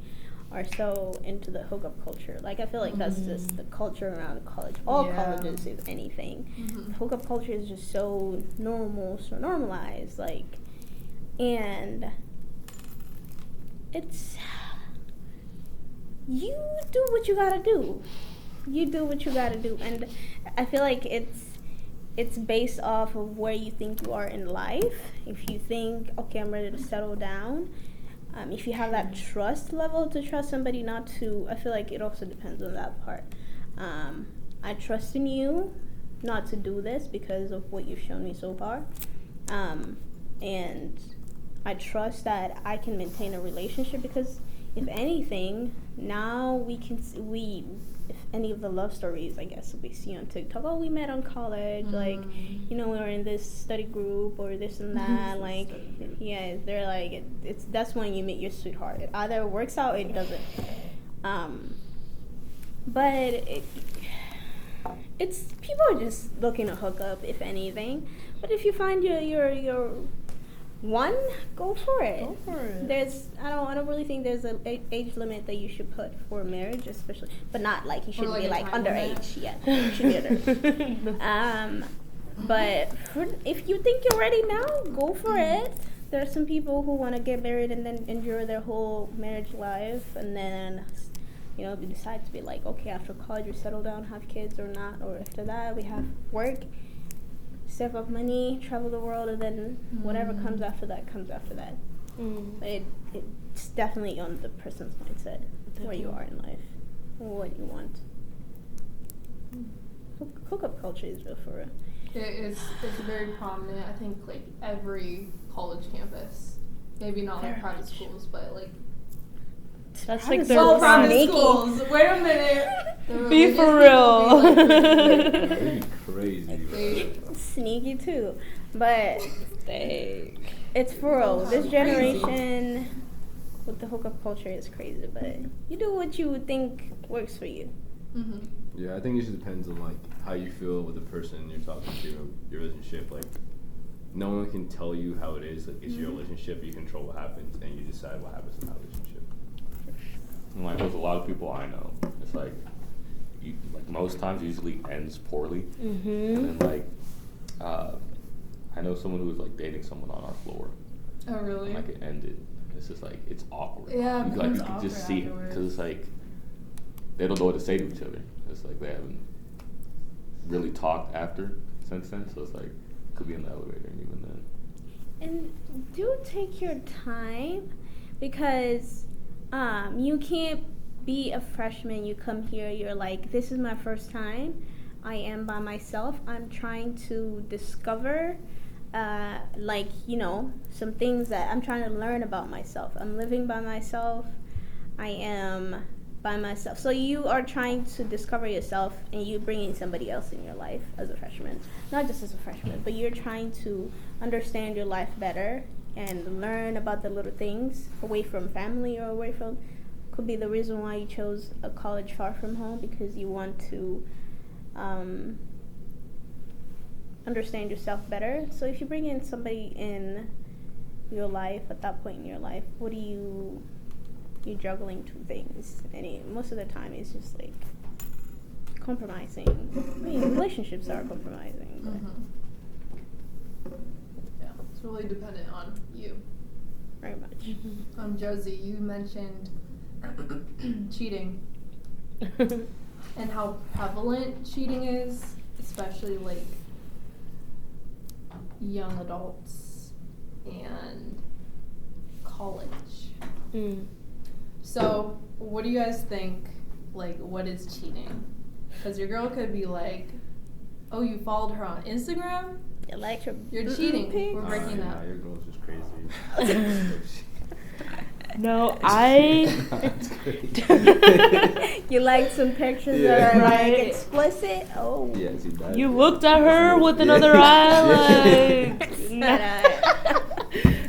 are so into the hookup culture. Like I feel like that's just the culture around college. All colleges, if anything. The hookup culture is just so normal, so normalized. Like, and it's, you do what you gotta do. You do what you gotta do. And I feel like it's based off of where you think you are in life. If you think, okay, I'm ready to settle down, if you have that trust level to trust somebody not to, I feel like it also depends on that part. I trust in you not to do this because of what you've shown me so far. And I trust that I can maintain a relationship because if anything, now if any of the love stories, I guess, we see on TikTok, oh, we met on college, like, you know, we were in this study group or this and that, like, yeah, they're like, that's when you meet your sweetheart. It either works out or it doesn't. But it's people are just looking to hook up, if anything. But if you find your one, go for it. Go for it. I don't really think there's an age limit that you should put for marriage, especially, but not like you should like be a like time underage. Yeah, you should be under. But if you think you're ready now, go for it. There are some people who want to get married and then endure their whole marriage life, and then, you know, they decide to be like, okay, after college we settle down, have kids or not, or after that we have work, save up money, travel the world, and then whatever comes after that comes after that. But it's definitely on the person's mindset, where you are in life, what you want. Hookup culture is real for real. It's very prominent. I think like every college campus, maybe not like private schools, but like That's like well, their private schools. Wait a minute. The Be religious for people real. be like, That'd be crazy, bro. Sneaky too, but Dang. it's for real. This generation, with the hookup culture is crazy, but you do what you would think works for you. Mm-hmm. Yeah, I think it just depends on like how you feel with the person you're talking to, your relationship. Like, no one can tell you how it is. Like, it's your relationship. You control what happens, and you decide what happens in that relationship. And like with a lot of people I know, it's like, like most times usually ends poorly. Mm-hmm. And then like, I know someone who was like dating someone on our floor. Oh, really? And, like it ended. It's just like it's awkward. Yeah, it you, like you becomes can just awkward see it afterwards. because it's like they don't know what to say to each other. It's like they haven't really talked after since then. So it's like could be in the elevator and even then. And do take your time, because you can't be a freshman. You come here, you're like, this is my first time. I am by myself. I'm trying to discover, like, you know, some things that I'm trying to learn about myself. I'm living by myself. I am by myself. So you are trying to discover yourself, and you're bringing somebody else in your life as a freshman. Not just as a freshman, but you're trying to understand your life better and learn about the little things away from family, or away from, could be the reason why you chose a college far from home, because you want to understand yourself better. So if you bring in somebody in your life at that point in your life, what do you're juggling two things, and most of the time it's just like compromising. I mean, relationships are compromising, but Yeah, it's really dependent on you. very much. Josie, you mentioned cheating and how prevalent cheating is, especially like young adults and college. So, what do you guys think? Like, what is cheating? Because your girl could be like, "Oh, you followed her on Instagram? You like your You're cheating. pics? We're breaking Nah, up." your girl's just crazy. No, I. It's crazy. You like some pictures Yeah. that are Right. like explicit? Oh. Yeah, see that. You looked at her with another eye, like.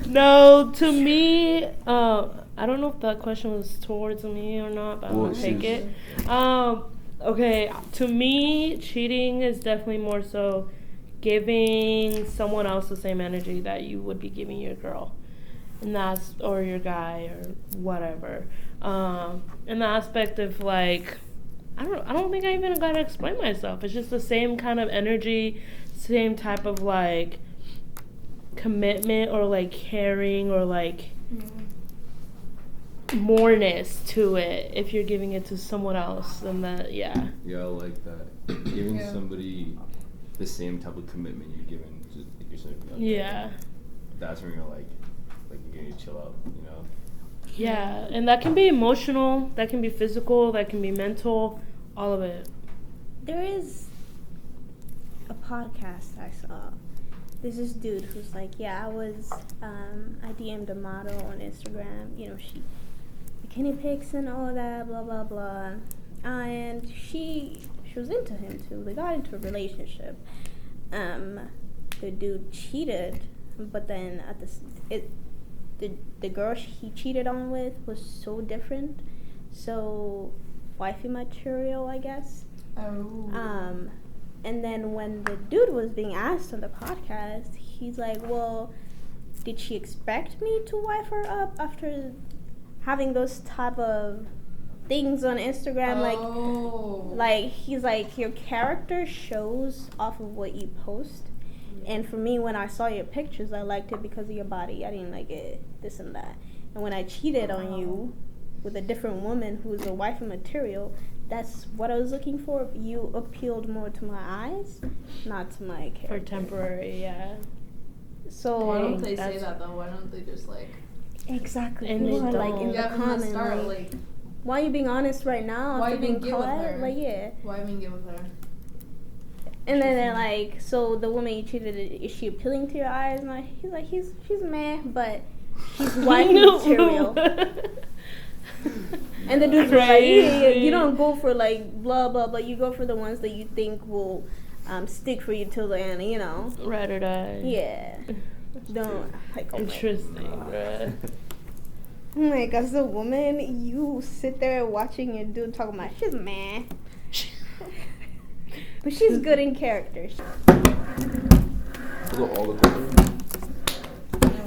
No, to me, I don't know if that question was towards me or not, but I'm Well, gonna take she's- it. Okay, to me, cheating is definitely more so giving someone else the same energy that you would be giving your girl, and that's, or your guy or whatever. In the aspect of like, I don't think I even gotta explain myself. It's just the same kind of energy, same type of like commitment or like caring or like moreness to it if you're giving it to someone else. And that, yeah. Yeah, I like that. Giving Yeah. somebody the same type of commitment you're giving to yourself. Yeah. That's when you're like you're gonna chill out, you know? Yeah, and that can be emotional, that can be physical, that can be mental, all of it. There is a podcast I saw. There's this dude who's like, yeah, I DM'd a model on Instagram, you know, she bikini pics and all that, blah, blah, blah. And she was into him too. They got into a relationship. The dude cheated, but then the girl he cheated on with was so different, so wifey material, I guess. Oh. And then when the dude was being asked on the podcast, he's like, well, did she expect me to wife her up after having those type of things on Instagram? Like he's like, your character shows off of what you post. And for me, when I saw your pictures, I liked it because of your body. I didn't like it, this and that. And when I cheated on you with a different woman who's a wife material, that's what I was looking for. You appealed more to my eyes, not to my character. For temporary, yeah. So Why don't they say that's- that though? Why don't they just like? exactly. And People they are like in don't. the Yeah, from the comments, start, like, like, why are you being honest right now? Why after you being being gay with caught? her? Like, yeah. why even get with her? And then they're like, so the woman you cheated, is she appealing to your eyes? And he's like, she's mad, but she's wife material. And the dudes were like, yeah, you don't go for like blah blah blah. You go for the ones that you think will stick for you till the end, you know. Ride or die. Yeah. Don't like. Oh my Interesting, bruh. Like, as a woman, you sit there watching your dude talking about she's meh. But she's good in character. All the questions.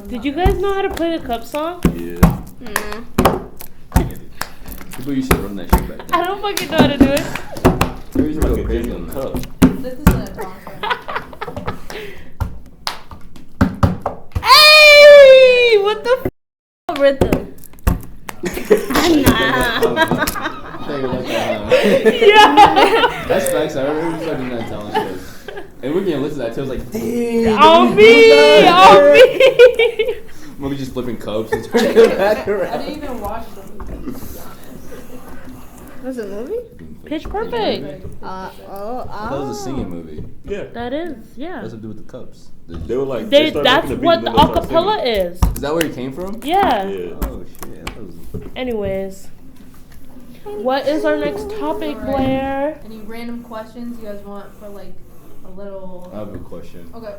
Did you guys know how to play the cup song? Yeah. Nah. People used to run that shit back then. I don't fucking know how to do it. They used to Like go a crazy genuine on cup. that. This is a wrong thing. Hey! What the Rhythm. Yeah! That's facts. I remember starting that talent shows. And we're getting listened to that too. I was like, damn. On me! On me! Maybe just flipping cups and turning it back I around. didn't even watch the movie, to be honest. What's a movie? Pitch Perfect. That was a singing movie. Yeah. That is, yeah. What's it to do with the cups? They were like, They, started that's making the beat what and the then they started acapella singing. is. Is that where it came from? Yeah. Yeah. Oh shit. That was... Anyways. What is our next topic, Alright. Blair? Any random questions you guys want for like a little? I have a question. Okay.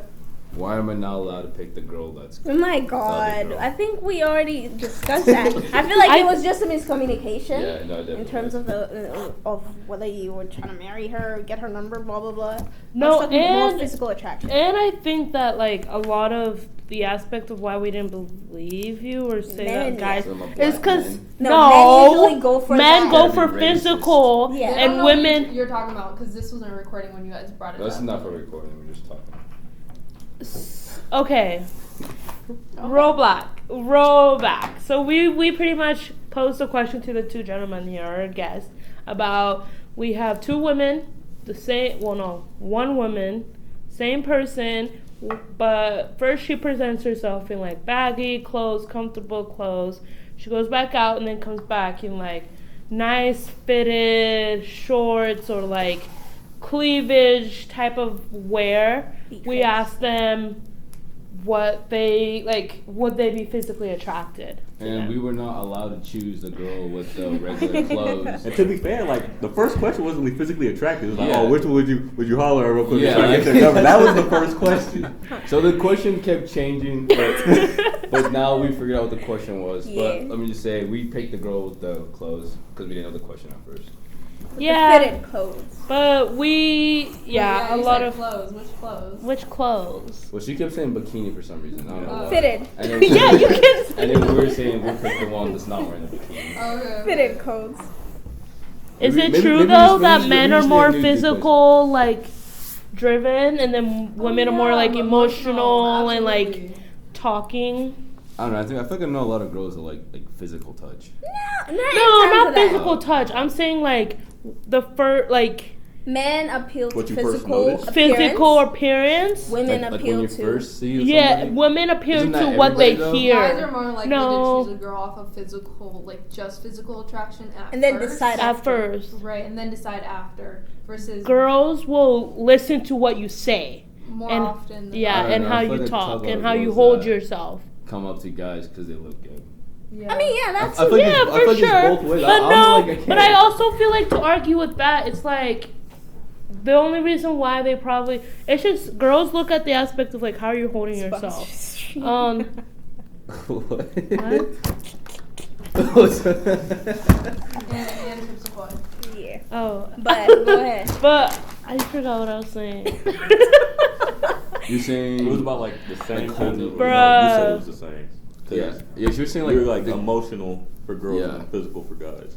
Why am I not allowed to pick the girl that's Oh my god. I think we already discussed that. I feel like it was just a miscommunication. Yeah, no, definitely. In terms of the of whether you were trying to marry her, get her number, blah blah blah. No, I was talking more and physical attraction. And I think that like a lot of the aspect of why we didn't believe you or say Men, that guys yeah. Some are is black because men. No, men usually go for men that. go Gotta for be racist. physical Yeah. I don't and know what women. you're talking about because this wasn't a recording when you guys brought it That's up. not for recording. We're just talking. Okay. Roll back. So we pretty much posed a question to the two gentlemen here, our guests, about we have two women, one woman, same person, but first she presents herself in like baggy clothes, comfortable clothes. She goes back out and then comes back in like nice fitted shorts or like cleavage type of wear. We asked them what they like, would they be physically attracted to And them? we were not allowed to choose the girl with the regular clothes. And to be fair, like the first question wasn't really physically attractive. It was like, Yeah. oh, which one would you holler at real quick? Yeah, to try to get like- their number? That was the first question. So the question kept changing, but now we figured out what the question was. Yeah. But let me just say, we picked the girl with the clothes because we didn't know the question at first. Yeah, The fitted clothes. but a You lot said of clothes. Which clothes? which clothes? Well, she kept saying bikini for some reason. I don't know why. Fitted. And then Yeah, you can. And then we were saying we picked the one that's not wearing a bikini. Okay. Fitted clothes. Is Maybe- it maybe- true maybe though we that should- men maybe we are should more do a new physical, like driven, and then women are more yeah, like emotional, emotional and like absolutely. talking? I don't know. I feel like I know a lot of girls that like physical touch. No, No, not physical touch. I'm saying like the like Men appeal to What you first physical noticed? appearance. physical appearance. Women like appeal when you to. first see Yeah, somebody. women appeal Isn't to that what they everybody, though? hear. Guys are more likely No. to choose a girl off of physical, like just physical attraction at And then first. decide At after. first, Right, and then decide after. Versus girls will listen to what you say, more and often than yeah, I don't and know, how I feel you like talk there's a lot and of how you girls hold that yourself. come up to guys because they look good. Yeah. I mean, yeah, that's I feel like Yeah, it's- I for feel like it's sure. both ways. But I'm no, like, I but I can't. also feel like to argue with that, it's like the only reason why they probably it's just girls look at the aspect of like how you're holding yourself. What? And Chips Ahoy. yeah. Oh, But go ahead. but I forgot what I was saying. You're saying It was about like the same Like kind of. holding- You Bruh. said it was the same. 'Cause yeah, yeah. She was saying like you're like the- emotional for girls Yeah. and physical for guys,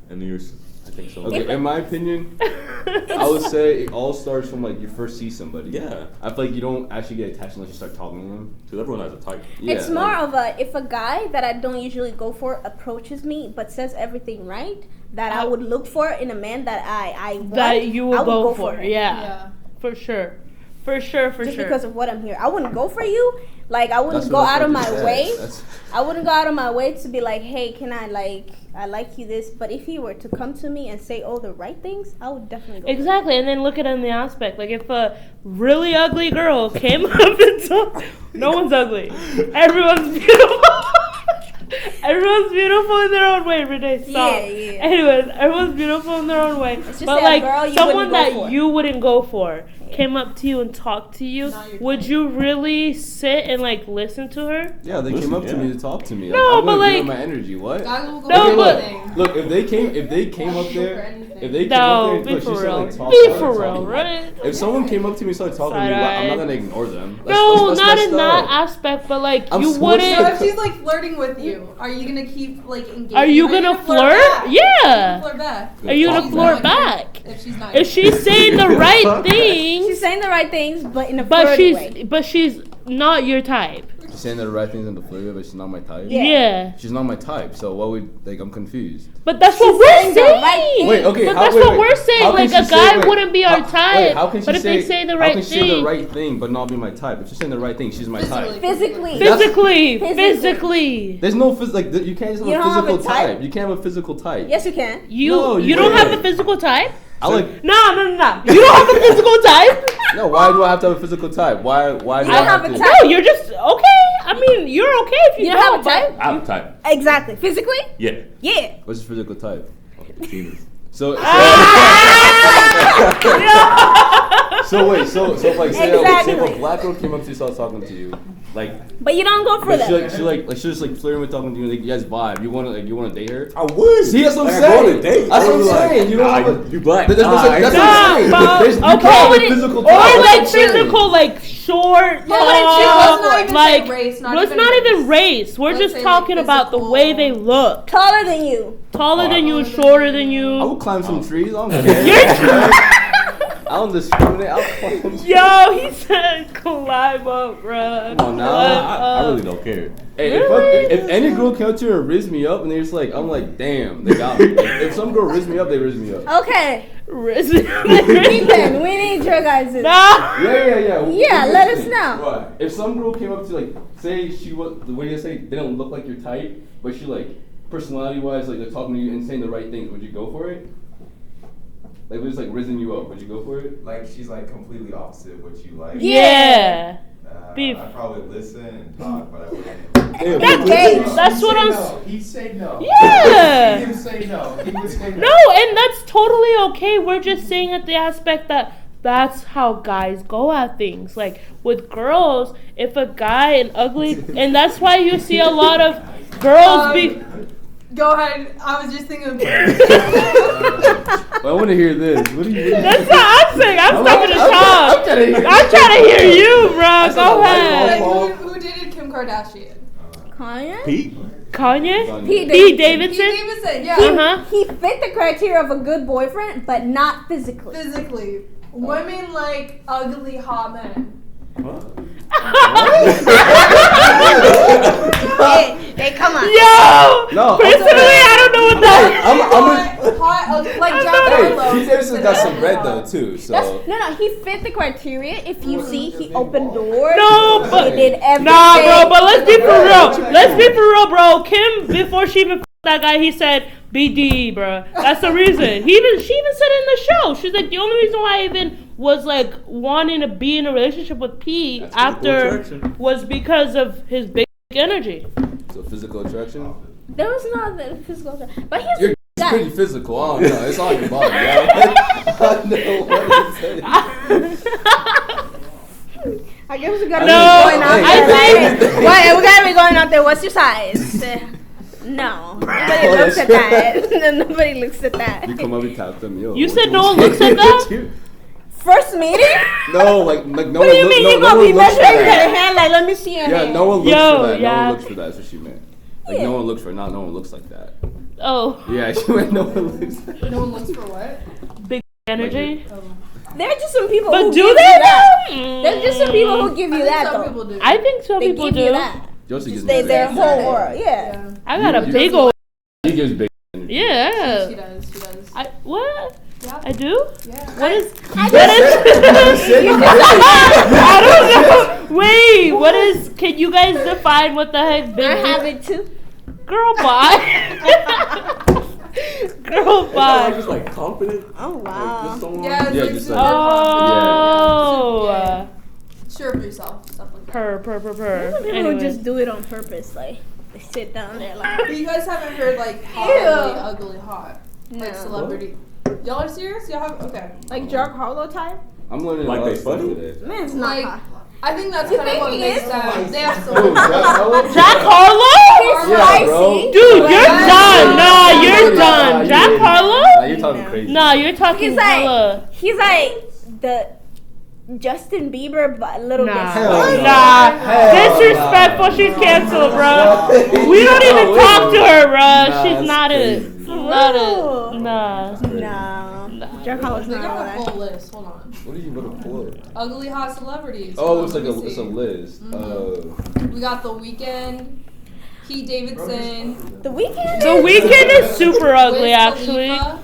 and then I think so. Okay, in my opinion, I would say it all starts from like you first see somebody. Yeah. I feel like you don't actually get attached unless you start talking to them. Because everyone has a type. Yeah, It's more like- of a if a guy that I don't usually go for approaches me but says everything right that I would look for in a man that I want, That you I will would go for, him. yeah, for sure, for sure. Just because of what I'm here. I wouldn't go for you. Like I wouldn't That's go what out of I my said. way. That's- I wouldn't go out of my way to be like, hey, can I like you this? But if he were to come to me and say all the right things, I would definitely go. Exactly, and then look at it in the aspect. Like if a really ugly girl came up and told, no one's ugly, everyone's beautiful. Everyone's beautiful in their own way. Renee, stop. Yeah. Anyways, everyone's beautiful in their own way. just But that like girl you someone wouldn't go that for. you wouldn't go for. came up to you and talked to you, Not your would type. you really sit and like listen to her? Yeah, they Listen, came up to yeah. me to talk to me. No, I'm but gonna give like- them my energy. What? Guys will go No, for but- anything. Look, if they came up For there, anything. if they came No, up be there, look, for she said, real. like, talk, Be started for talking. real, right? If someone came up to me and started talking to me, Side I'm eye. not gonna ignore them. No, That's not messed in that up. aspect, but like I'm you switched wouldn't. So if she's like flirting with you, are you gonna keep like engaging? Are you gonna flirt? back? Yeah. Flirt back. Are you Talk gonna She's flirt not back? If she's not. If she's saying the right things, She's saying the right things, but in a but flirty way. she's not your type. She's saying the right things in the flavor, but she's not my type. Yeah. Yeah. She's not my type, so what would like? I'm confused. But that's what She's we're saying the right saying. Wait, okay. But how, that's wait, what wait. we're saying. How can Like she a say- guy wait, wouldn't be our type. Wait, how can she but if say, they say the how right can she say the thing, right thing but not be my type? If she's saying the right thing, she's my type. Physically. physically, Physically. physically, There's no you can't just have You a don't have a physical type? type. You can't have a physical type. Yes, you can. No, you you don't have can't. a physical type. I like. No. You don't have a physical type. No, why do I have to have a physical type? Why do You I don't have have a to? type. No, you're just okay. I mean, you're okay if you You don't have a but- type? I have a type. Exactly. Physically? Yeah. Yeah. What's your physical type? Penis. So, Ah! so wait, so if like say, Exactly. say if a black girl came up to you, started talking to you, like, But you don't go for but that. she's just like flirting with talking to you, like you guys vibe. You wanna date her? I would. See, that's what I'm Like, I go on saying. a date. That's I what I'm would be like, saying. You don't Nah, have a. you black. That's what I'm saying. Nah, There's, you but- can't have okay. a physical Or type. That's what like I'm saying. physical, like short, Yeah, but she was not even like saying race, not well, it's even not race. even race. We're Let's just say, talking like, about the physical. way they look. Taller than you. Taller than you, Taller than shorter you. than I you. will climb some trees. I don't care. You're- I don't discriminate. I'll climb. Yo, he said climb up, bruh. Come on now. I really don't care. Hey, Really? if any girl came up to you and raised me up, and they're just like, I'm like, damn, they got me. Like, if some girl raised me up, they raised me up. Okay. Risen. Ethan, we need your guys' Nah. Yeah. Yeah, let us know. What? If some girl came up to you, like, say she was, the way you say, they don't look like your type, but she like, personality-wise, like, they're talking to you and saying the right things, would you go for it? Like, if it was like risen you up, would you go for it? Like she's like completely opposite what you like. Yeah. Beef. I'd probably listen and talk, but I wouldn't. That's gay. That's what I'm. He'd say no. Yeah. He didn't say no. He would say no. No, and that's totally okay. We're just saying at the aspect that that's how guys go at things. Like with girls, if a guy an ugly, and that's why you see a lot of girls be. Go ahead. I was just thinking. I want to hear this. What do you? That's what I'm saying. I'm stopping to I'm talk. trying to hear. I'm trying to hear you, bro. That's Go not ahead. right. Who dated Kim Kardashian? Kanye? Pete? Kanye? Pete Pete Pete Davidson? Davidson. Yeah. Uh-huh. He fit the criteria of a good boyfriend, but not physically. Physically, women like ugly hot men. Hey, come on. Yo! No, Personally, I don't know what that Hot, like I'm Jack not- Harlow. Pete Davidson got some bread though too, so. No, he fit the criteria. If you see, he opened doors. No, but he did everything. nah, bro. But let's be for real. Let's be for real, bro. Kim, before she even that guy, he said BDE, bro. That's the reason. She even said it in the show. She's like, the only reason why I even was like wanting to be in a relationship with Pete That's physical after attraction. was because of his big energy. So physical attraction. There was not the physical, but he's You're a guy. pretty physical. I don't know. It's on your body. I don't know what to say. I guess we gotta No, be going out I there. think- Why we gotta be going out there? What's your size? No, nobody looks at that. Nobody looks at that. You come up and tap them. Yo, You what said you no one say? looks at that? You- First meeting? No, like no What one do you look- mean no, you no gonna one be looks for measuring that. your hand? Like, let me see your Yeah, hand. no one looks Yo, for that. No yeah. one looks for that. That's what she meant. Like Yeah. no one looks for. Not no one looks like that. Oh, Yeah, she went. No one looks. No one looks for what? big energy. There are just some people But who do give you they that. though? There's just some people who give I you think that some though. people do. I think some They people give do. you that. Josie gives They me their big. whole world. Yeah. I got a You- big old. He gives big. energy. Yeah. She does. She does. I what? Yeah. I do? Yeah. What is? I What just- is? I don't know. Wait, what is? Can you guys define what the heck big? I have it too. Girl, bye. Girl, Like, bye. just like confident. Oh Like, wow. just someone. Yeah, it's Yeah, like just super like- Oh. Yeah. Sure of yourself, stuff like that. Purr. Some people Anyway. just do it on purpose. Like they sit down there like. But you guys haven't heard like hot, Ew. ugly, hot. Like No. celebrity. Y'all are serious? Y'all have okay. Like Jack Harlow type? I'm learning Like a lot they of stuff funny? today. Man's not Like, hot. I think that's You kind of think what he makes is? them. They have so Who, Jack Harlow? Jack Harlow? He's Yeah, spicy. bro. Dude, you're Yeah. done. Nah, you're Yeah. done. Nah, Jack you're- Harlow? Nah, you're talking No. crazy. Nah, you're talking He's like hella. the Justin Bieber, but a little bit. Nah, Hell no. nah. Hell Disrespectful. no. She's canceled, bro. No. We don't even No, talk to her, bro. Nah, She's that's not it. crazy. She's not real? it. Nah. No. Jack Harlow's They not all got a that. full list. Hold on. What are you gonna pull? Ugly hot celebrities. Oh, Hold it's on, like let me it's a see. list. We got The Weeknd, Pete Davidson, The Weeknd. The Weeknd is super ugly, Wiz actually. Khalifa.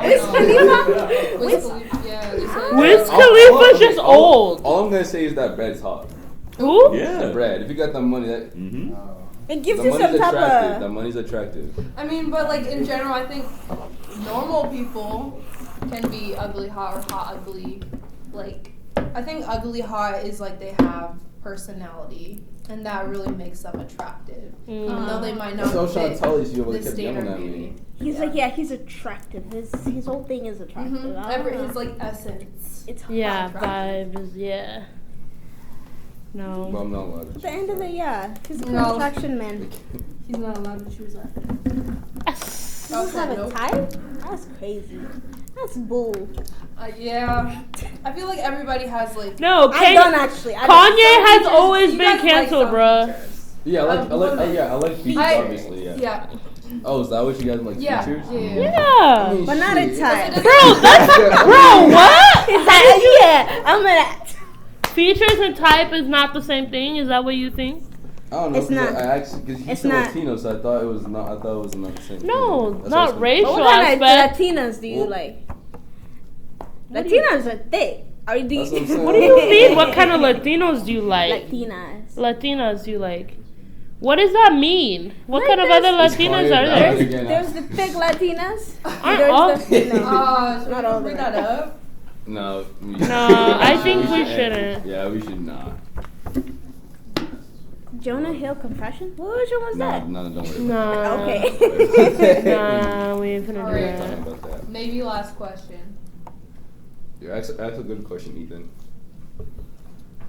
Wiz Khalifa? Wiz Khalifa. Yeah, they said. Wiz Khalifa's just old. All I'm gonna say is that Brad's hot. Who? Yeah. The Brad. If you got the money, that Mm-hmm. It gives the you money's some type attractive. The of. money's attractive. I mean, but like in general, I think normal people can be ugly hot or hot ugly. Like, I think ugly hot is like they have personality, and that really makes them attractive. Even though they might not That's what I was trying to fit tell you. So you always the kept yelling standard at me. beauty. He's like, yeah, he's attractive. His whole thing is attractive. I don't know. His like essence. It's Yeah, attractive. vibes. Yeah. But No. I'm not allowed At to. the end of the he's a No. cool attraction man. He's not allowed to choose that. You don't have a nope. type? That's crazy. That's bull. Yeah. I feel like everybody has like. No, I don't actually. I don't. Kanye has features. always You been guys like canceled, some bruh. features. Yeah, I like features, I- obviously. Yeah. Yeah. Oh, is that what you guys like? Yeah. Features? Yeah. Yeah. mean, But not a shit. type. Bro, that's bro. What? He's like, yeah, I'm gonna. Features and type is not the same thing. Is that what you think? I don't know. It's 'cause not. I actually because you It's said not. Latino, so I thought it was not. I thought it was not the same. No, thing. That's not what I was racial What kind of aspect. Latinas do you Well- like? What do you- Latinas are thick. Are you? That's what I'm saying. What do you mean? What kind of Latinos do you like? Latinas? Latinas do you like? What does that mean? What Like kind of other this. Latinas It's are Kanye there? Brown. There's the thick Latinas. Aren't There's all- the, Should we not all bring the that up? No. No, I think we shouldn't. Yeah, we should not. Jonah Hill Confession? Which one was that? No, don't worry. Nah. Okay. Nah, we ain't finna do Alright. We're talking that. about that. Maybe last question. Yeah, ask a good question, Ethan.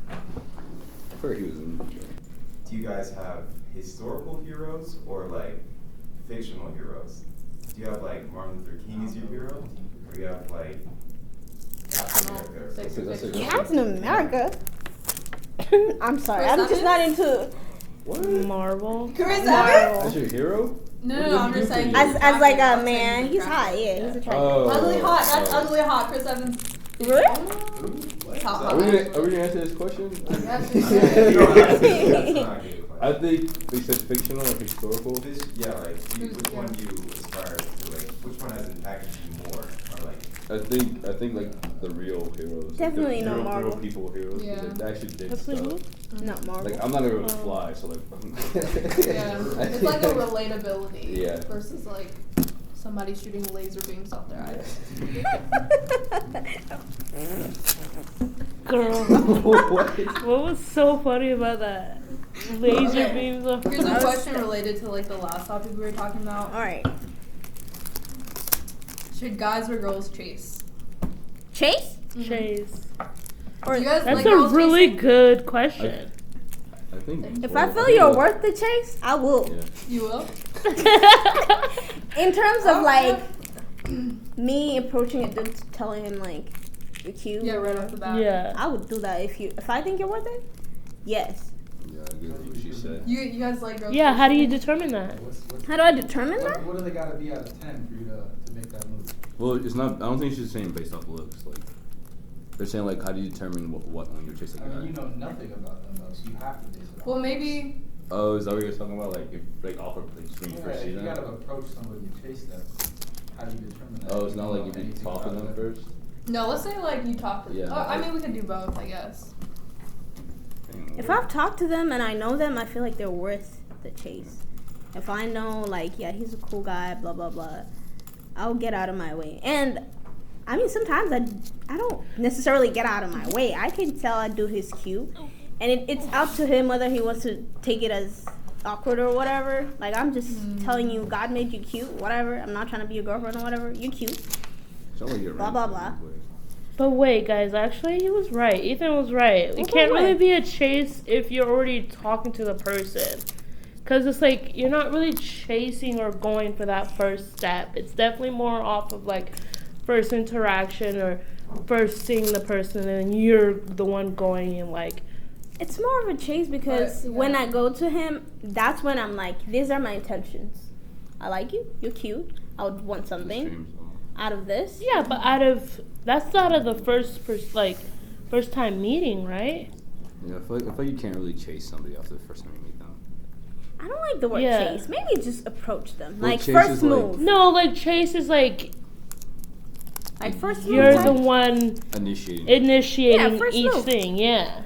I heard he was in. Do you guys have historical heroes or like fictional heroes? Do you have like Martin Luther King as your hero? Or you have like Captain America? Six or That's six. a- Captain America. I'm sorry. Chris I'm just not into What? Marvel. Chris Marvel. That's your hero? No, I'm just saying. As like a I'm man. saying He's hot. Yeah, he's attractive. Oh. Ugly hot. That's Oh. ugly hot. Chris Evans. Really? Top Are hot. we gonna answer this question? You don't have to. That's not a good question. I think they said fictional or historical. Yeah, like which one do you aspire to like? Which one has impacted you more? Or like I think like the real heroes. Definitely the not real, Marvel. Real people heroes. Yeah. Like, they actually did Definitely stuff. Not Marvel. Like I'm not able to fly, so like. Yeah. It's like a relatability. Yeah. Versus like somebody shooting laser beams out their eyes. Girl. What was so funny about that? Laser Okay. beams. Of Here's a question related to like the last topic we were talking about. All right. Should guys or girls chase? Chase? Chase. Or you guys That's like a girls really chasing? good question. I think. If I feel you're worth the chase, I will. Yeah. You will. In terms of Oh, like me approaching a dude, telling him like you're cute. Yeah, right off the bat. Yeah. I would do that if I think you're worth it. Yes. Yeah, I agree with what she said. You guys like girls? Yeah, how do you chasing? determine that? How do I determine that? What do they gotta be out of 10 for you to make that move? Well, it's not. I don't think she's saying based off looks. Like they're saying like, how do you determine what when you're chasing I a guy? mean, you know nothing about them though, so you have to base it Well, off. maybe. Oh, is that what you're talking about? Like if like off of like when you Yeah, first see if you them? gotta approach somebody to chase them, how do you determine that? Oh, it's You not don't like know if you anything talk to about them first. No, let's say like you talk to. Yeah, Oh, I like- mean, we could do both, I guess. If I've talked to them and I know them, I feel like they're worth the chase. If I know, like, yeah, he's a cool guy, blah, blah, blah, I'll get out of my way. And, I mean, sometimes I don't necessarily get out of my way. I can tell a dude he's cute. And it's up to him whether he wants to take it as awkward or whatever. Like, I'm just telling you, God made you cute, whatever. I'm not trying to be your girlfriend or whatever. You're cute. Sounds like you're blah, blah, blah. But wait, guys, actually, he was right. Ethan was right. It can't really be a chase if you're already talking to the person. Because it's like, you're not really chasing or going for that first step. It's definitely more off of, like, first interaction or first seeing the person and you're the one going and, like... It's more of a chase because when I go to him, that's when I'm like, these are my intentions. I like you. You're cute. I would want something out of this. Yeah, but that's out of the first time meeting, right? Yeah, I feel like you can't really chase somebody after the first time you meet them. I don't like the word chase. Maybe just approach them. Well, like chase first is like- move. No, like chase is like First move. you're the one Initiating. Yeah, first each move. thing, yeah.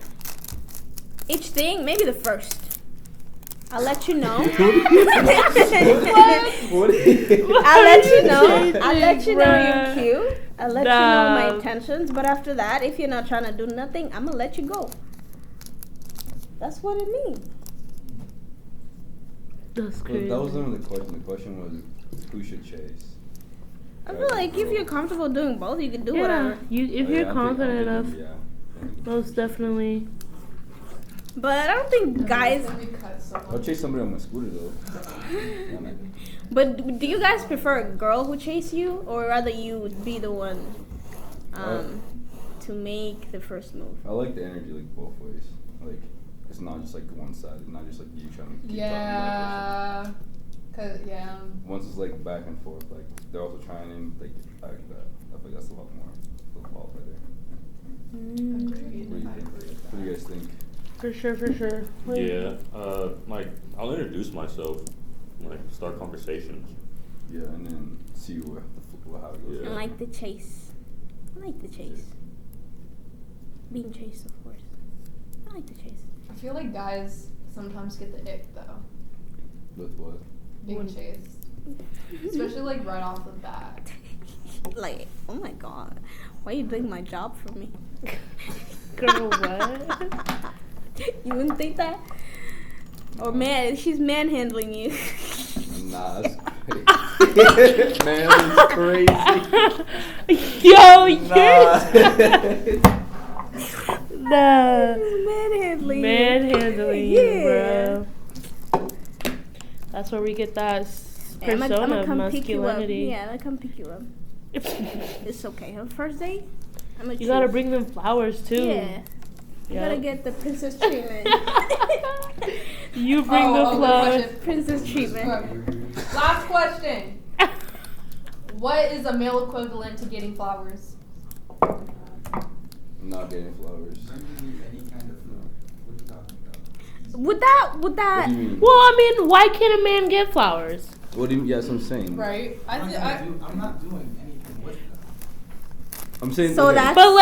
Each thing, maybe the first. I'll let you know. What? I'll let you know. I'll let you know Bruh. you're cute. I'll let you know my Nah. intentions. But after that, if you're not trying to do nothing, I'm gonna let you go. That's what it means. That's But crazy. that wasn't the question. The question was who should chase. I feel like if you're comfortable doing both, you can do Yeah, whatever. if Oh, you're yeah, I'm confident thinking- enough, Yeah. most definitely. But I don't think guys. We cut so I'll much. chase somebody on my scooter though. Yeah, man. But do you guys prefer a girl who chase you, or rather you would be the one to make the first move? I like the energy like both ways. Like it's not just like one side. It's not just like you trying to keep Yeah. Cause Once it's like back and forth, like they're also trying to like back that. I think that's a lot more involved right there. What do you think? What do you guys think? For sure. Like, Yeah, like I'll introduce myself, like start conversations. Yeah, and then see how it goes. Yeah. I like the chase. I like the chase. Being chased, of course. I like the chase. I feel like guys sometimes get the ick though, With what? being chased, especially like right off the bat. Like, oh my god, why are you doing my job for me? Girl, what? You wouldn't think that? Or man, she's manhandling you. Nah, that's crazy. Man, that's crazy. Yo, Nah. you're Manhandling you. manhandling you, Yeah. bro. That's where we get that Hey, I'ma persona of come pick you up. masculinity. Yeah, I'm gonna come pick you up. It's okay. On the first day, I'm gonna You gotta bring them flowers too. Yeah. You gotta Yep. get the princess treatment. You bring the good flowers. question. Princess treatment. Last question. What is a male equivalent to getting flowers? Not getting flowers. Any kind of food. What are you talking about? Would that What do you mean? Well, I mean, why can't a man get flowers? What do you mean? Yeah, that's what I'm saying. Right. I'm not doing anything with them. I'm saying. So okay. that's- But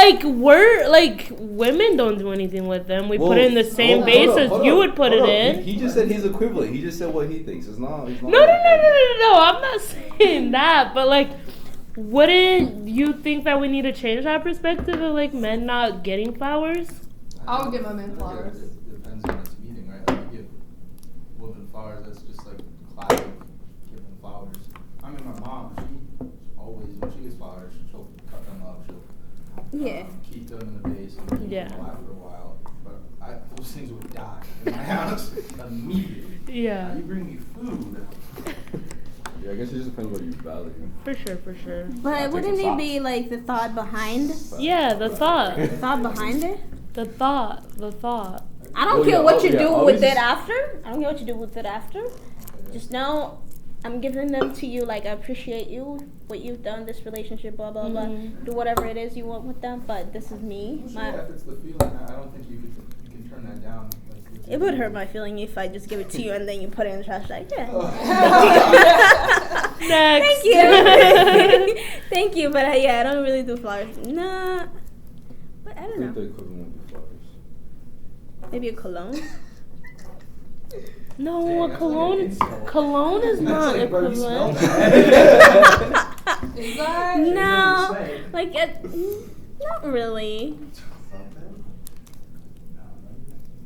like women don't do anything with them. We put it in the same base as you would put it in. He just said his equivalent. He just said what he thinks. It's not. No. I'm not saying that. But like, wouldn't you think that we need to change that perspective of like men not getting flowers? I would give my man I flowers. guess it depends on this meeting, right? Like, you give women flowers, that's just like classic giving flowers. I mean, my mom, she always, when she gets flowers, she'll cut them up, she'll Yeah. keep them in the vase and keep Yeah. them alive for a while. But those things would die in my house immediately. Yeah. Now you bring me food. Yeah, I guess it just depends what you value. For sure. But I'll wouldn't take it some be like the thought behind? Yeah, the thought. The thought behind it? The thought. I don't Oh, care yeah, what oh, you yeah, do always with it just- after. I don't care what you do with it after. Just know I'm giving them to you. Like, I appreciate you, what you've done, this relationship, blah, blah, blah. Mhm. Do whatever it is you want with them, but this is me. Well, sure, if it's the feeling, I don't think you can turn that down. Like, it's It would hurt my feeling if I just give it to you and then you put it in the trash. Like, yeah. Next. Thank you. Thank you, but yeah, I don't really do flowers. Nah. But I I don't think the know. equivalent would be flowers. Maybe a cologne? No, Dang, a that's cologne. like an insult. Cologne is That's not like, bro, you smell equivalent. bad. Is that? No. say. Like, not really.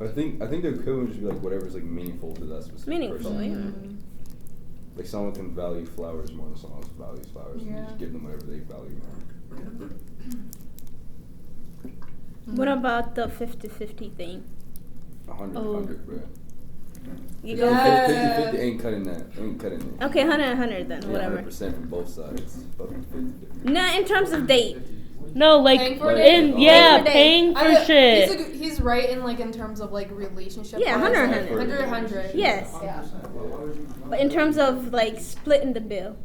I think the equivalent would just be like whatever's like meaningful to that specific Meaningful, person. yeah. Like someone can value flowers more than someone else values flowers. And you Yeah. just give them whatever they value more. What about the 50-50 thing? 100, Oh. 100, bro. You Yeah. go 50-50 ain't cutting that. Ain't cutting it. Okay, 100 then, Yeah, whatever. 100% from both sides. Fucking 50-50. No, in terms of date. No, like Paying for it? in yeah, Paying for paying for I know- shit. He's right in like in terms of like relationship. Yeah, 100. 100. Yes. Yeah. But in terms of like splitting the bill,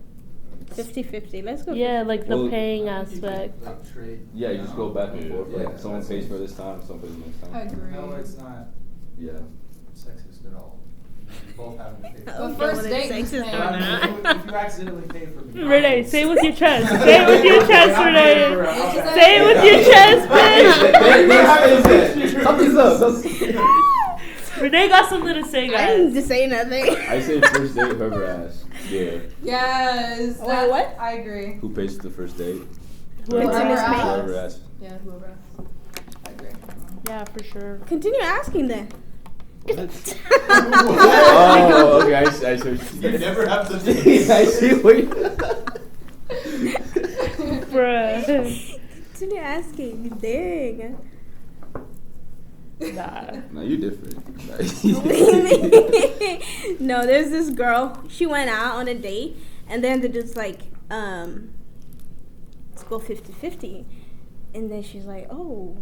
50-50. Let's go. Yeah, like the Well, paying aspect. Like trade. Yeah, you just go back and forth. Like Yeah. someone pays for this time, someone pays next I time. agree. No, it's not Yeah. sexist at all. You both have to pay. Oh, The first whether date it's was sexist paying. or not. If you accidentally pay for me. Renee, say it with your chest. Say it with your chest, Renee. Renee. Say it with your chest, bitch. Something's up. Renee got something to say, I didn't guys. just say nothing. I say first date, whoever asks. Yeah. Yes. Wait, that- what? I agree. Who pays for the first date? Whoever Whoever asks. asks. Whoever asks. Yeah, whoever asks. I agree. Yeah, for sure. Continue asking then. Oh, okay. I see. You never have to I see what you. Bruh. Continue asking. Dang. Nah. No, you different. No, there's this girl. She went out on a date, and then the dude's like, let's go 50-50. And then she's like, oh,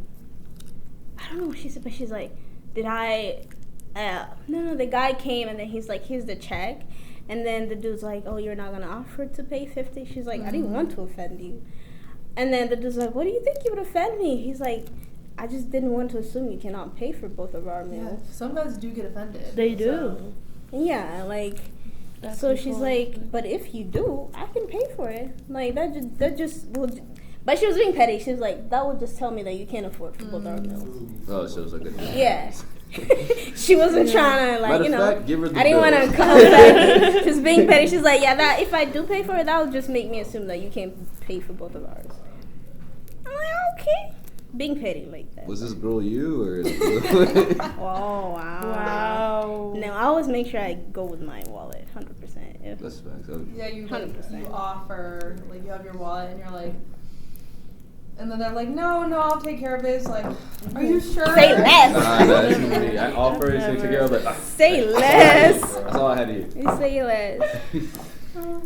I don't know what she said, but she's like, did I, no, the guy came, and then he's like, here's the check. And then the dude's like, oh, you're not going to offer to pay 50? She's like, I didn't want to offend you. And then the dude's like, what do you think you would offend me? He's like, I just didn't want to assume you cannot pay for both of our Yeah. meals. Some guys do get offended. They do. Yeah, like, That's so the she's point. like, but if you do, I can pay for it. Like, that just will, but she was being petty. She was like, that would just tell me that you can't afford for both our meals. Oh, so it's like a. Yeah. She wasn't trying to, like, Matter you of know, fact, give her the I didn't want bill. to come back. She was being petty. She's like, yeah, that if I do pay for it, that would just make me assume that you can't pay for both of ours. I'm like, okay. Being petty like that. Was this girl you or? Oh, wow. Wow. No, I always make sure I go with my wallet, 100%. If That's facts. Yeah, you like, 100%. you offer, like you have your wallet and you're like, and then they're like, no, I'll take care of it. It's like, are you sure? Say less. Nah, that's me. I offer it, take care of it. Say less. That's all I had to eat. You say less.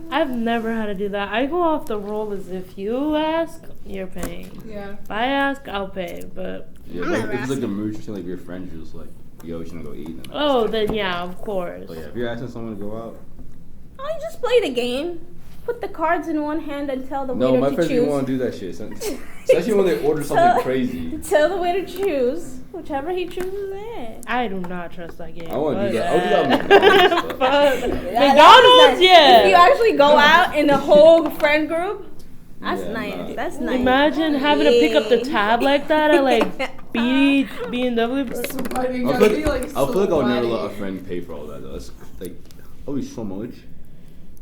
I've never had to do that. I go off the rule as if you ask, you're paying. Yeah. If I ask, I'll pay. But Yeah, I'm like, never if it's like a asking. mood, like your friends, you're just like, yo, we should go eat. And oh, then yeah, of course. But yeah, if you're asking someone to go out. Oh, you just play the game. Put the cards in one hand and tell the No, waiter my to friends choose. don't want to do that shit. Especially when they order something crazy. Tell the waiter to choose. Whichever he chooses, it. I do not trust that game. I want to do but that. I'll do that with McDonald's. But Yeah, McDonald's, If yeah. you actually go out in a whole friend group, that's Yeah, nice. nah. That's nice. Imagine having to pick up the tab like that at like B&W. Sweating, I I'd feel be, like, I feel like I'll never let a sweaty. friend pay for all that though. It's like, oh, it's so much.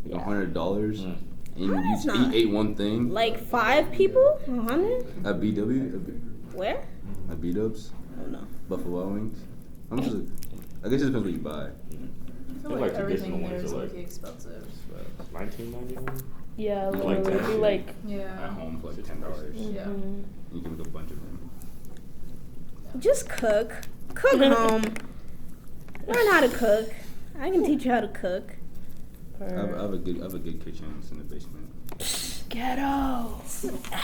Like $100. And That's you not- ate one thing Like 5 people? 100? at BW, Where? at B-Dubs, Oh no. Buffalo Wild Wings. I'm just, I guess it depends what you buy. I feel Like like everything traditional there ones is are like- low-key expensive. $19.99. Yeah, Like literally. that shit. Like, At Yeah. home for like $10. Yeah. mhm. You can make a bunch of them. Just cook. Cook home. Learn how to cook. I can teach you how to cook. I have a good kitchen. It's in the basement. Ghetto.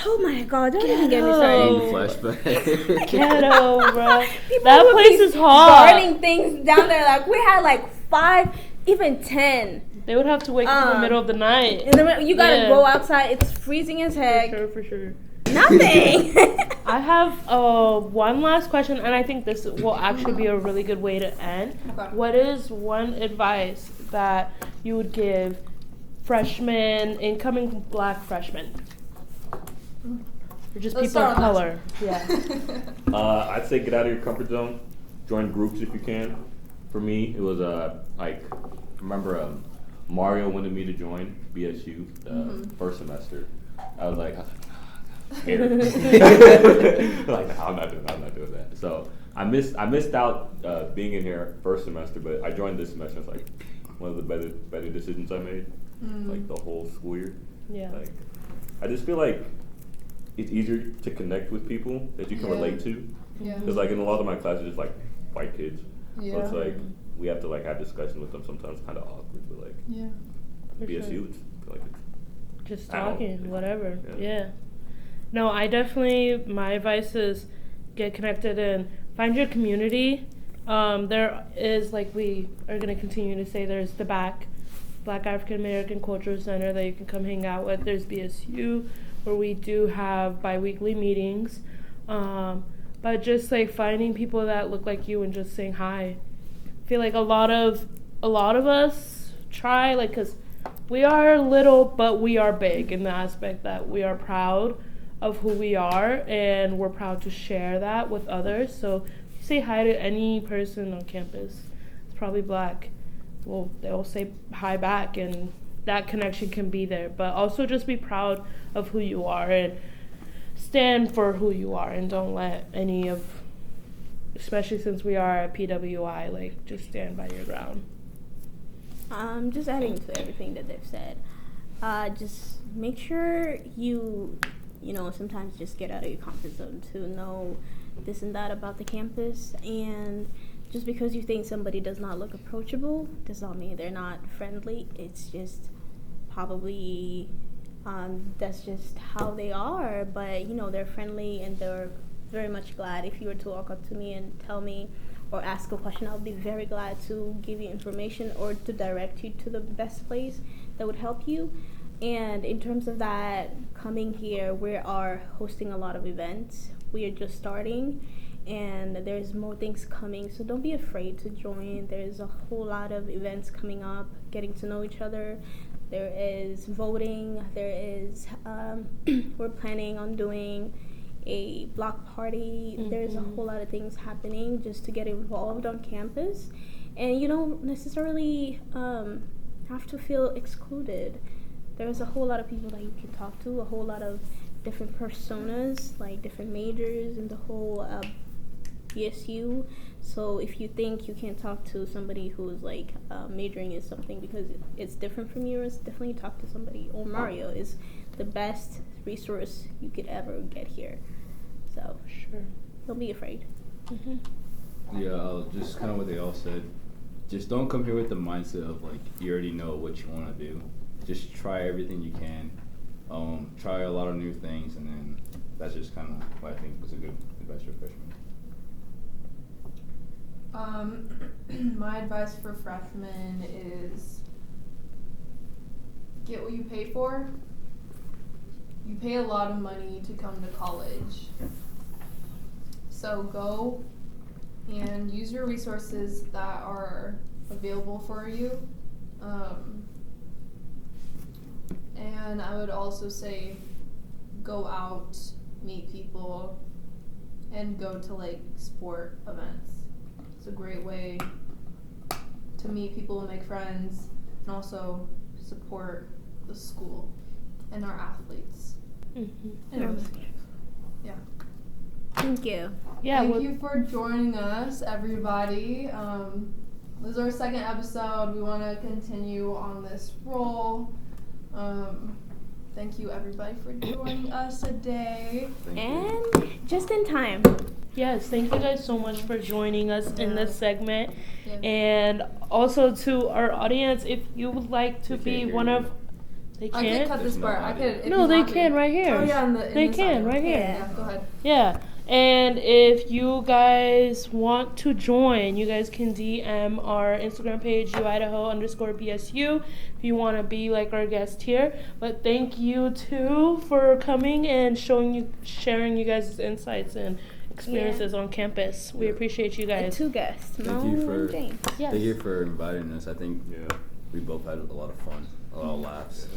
Oh my god, don't even get me Ghetto. started. Flashback. Ghetto, bro. People That would place be is hot. burning things down there. Like we had like 5, even 10. They would have to wake up in the middle of the night. And then you gotta Yeah. go outside. It's freezing as heck. For sure. Nothing. I have one last question, and I think this will actually be a really good way to end. Okay. What is one advice that you would give freshmen, incoming black freshmen? Or just Let's people of start on color. Yeah. I'd say get out of your comfort zone. Join groups if you can. For me, it was like remember Mario wanted me to join BSU first semester. I was like, scared. Like no, I'm not doing that. So I missed out being in here first semester, but I joined this semester. I was like, one of the better decisions I made, like the whole school year. Yeah. Like, I just feel like it's easier to connect with people that you can relate to. Yeah. Because like in a lot of my classes, it's like white kids. Yeah. So it's like we have to like have discussion with them sometimes, kind of awkward, but like Yeah. For BSU, sure. it's like it's Just I don't- talking, whatever. Yeah. Yeah. No, I definitely, my advice is get connected and find your community. There is, like we are going to continue to say, there's the Black African American Cultural Center that you can come hang out with. There's BSU, where we do have bi-weekly meetings. But just like finding people that look like you and just saying hi. I feel like a lot of us try, like, because we are little, but we are big in the aspect that we are proud of who we are, and we're proud to share that with others. So if you say hi to any person on campus, it's probably Black, well, they'll say hi back, and that connection can be there. But also just be proud of who you are and stand for who you are, and don't let any of, especially since we are at PWI, like, just stand by your ground. Just adding to everything that they've said, just make sure you sometimes just get out of your comfort zone to know this and that about the campus. And just because you think somebody does not look approachable does not mean they're not friendly. It's just probably that's just how they are. But they're friendly, and they're very much glad if you were to walk up to me and tell me or ask a question. I'll be very glad to give you information or to direct you to the best place that would help you. And in terms of that, coming here, we are hosting a lot of events. We are just starting, and there's more things coming, so don't be afraid to join. There's a whole lot of events coming up, getting to know each other. There is voting. There is we're planning on doing a block party. There's a whole lot of things happening just to get involved on campus, and you don't necessarily have to feel excluded. There's a whole lot of people that you can talk to, a whole lot of different personas, like different majors in the whole BSU. So if you think you can't talk to somebody who's like majoring in something because it's different from yours, definitely talk to somebody. Or Mario is the best resource you could ever get here. So Sure. don't be afraid. Yeah, just kind of what they all said. Just don't come here with the mindset of like you already know what you want to do. Just try everything you can. Try a lot of new things, and then that's just kind of what I think was a good advice for freshmen. My advice for freshmen is get what you pay for. You pay a lot of money to come to college. So go and use your resources that are available for you. And I would also say go out, meet people, and go to like sport events. It's a great way to meet people and make friends, and also support the school and our athletes. Anyways, yeah. Thank you. Yeah. Thank you for joining us, everybody. This is our second episode. We want to continue on this roll. Thank you, everybody, for joining us today. And just in time. Yes, thank you guys so much for joining us in this segment. Yes. And also to our audience, if you would like to They be can't one hear of... you. They I could can't? cut this There's no part. I audio. could. If No, you they want can to. right here. Oh yeah, They this can audio. right here. Yeah, go ahead. Yeah. And if you guys want to join, you guys can DM our Instagram page, uidaho_BSU, if you want to be like our guest here. But thank you too for coming and sharing you guys' insights and experiences on campus. We Yeah. appreciate you guys. Two guests, Thank Mo you for and James. Yes. Thank you for inviting us. I think Yeah. we both had a lot of fun, a lot of laughs.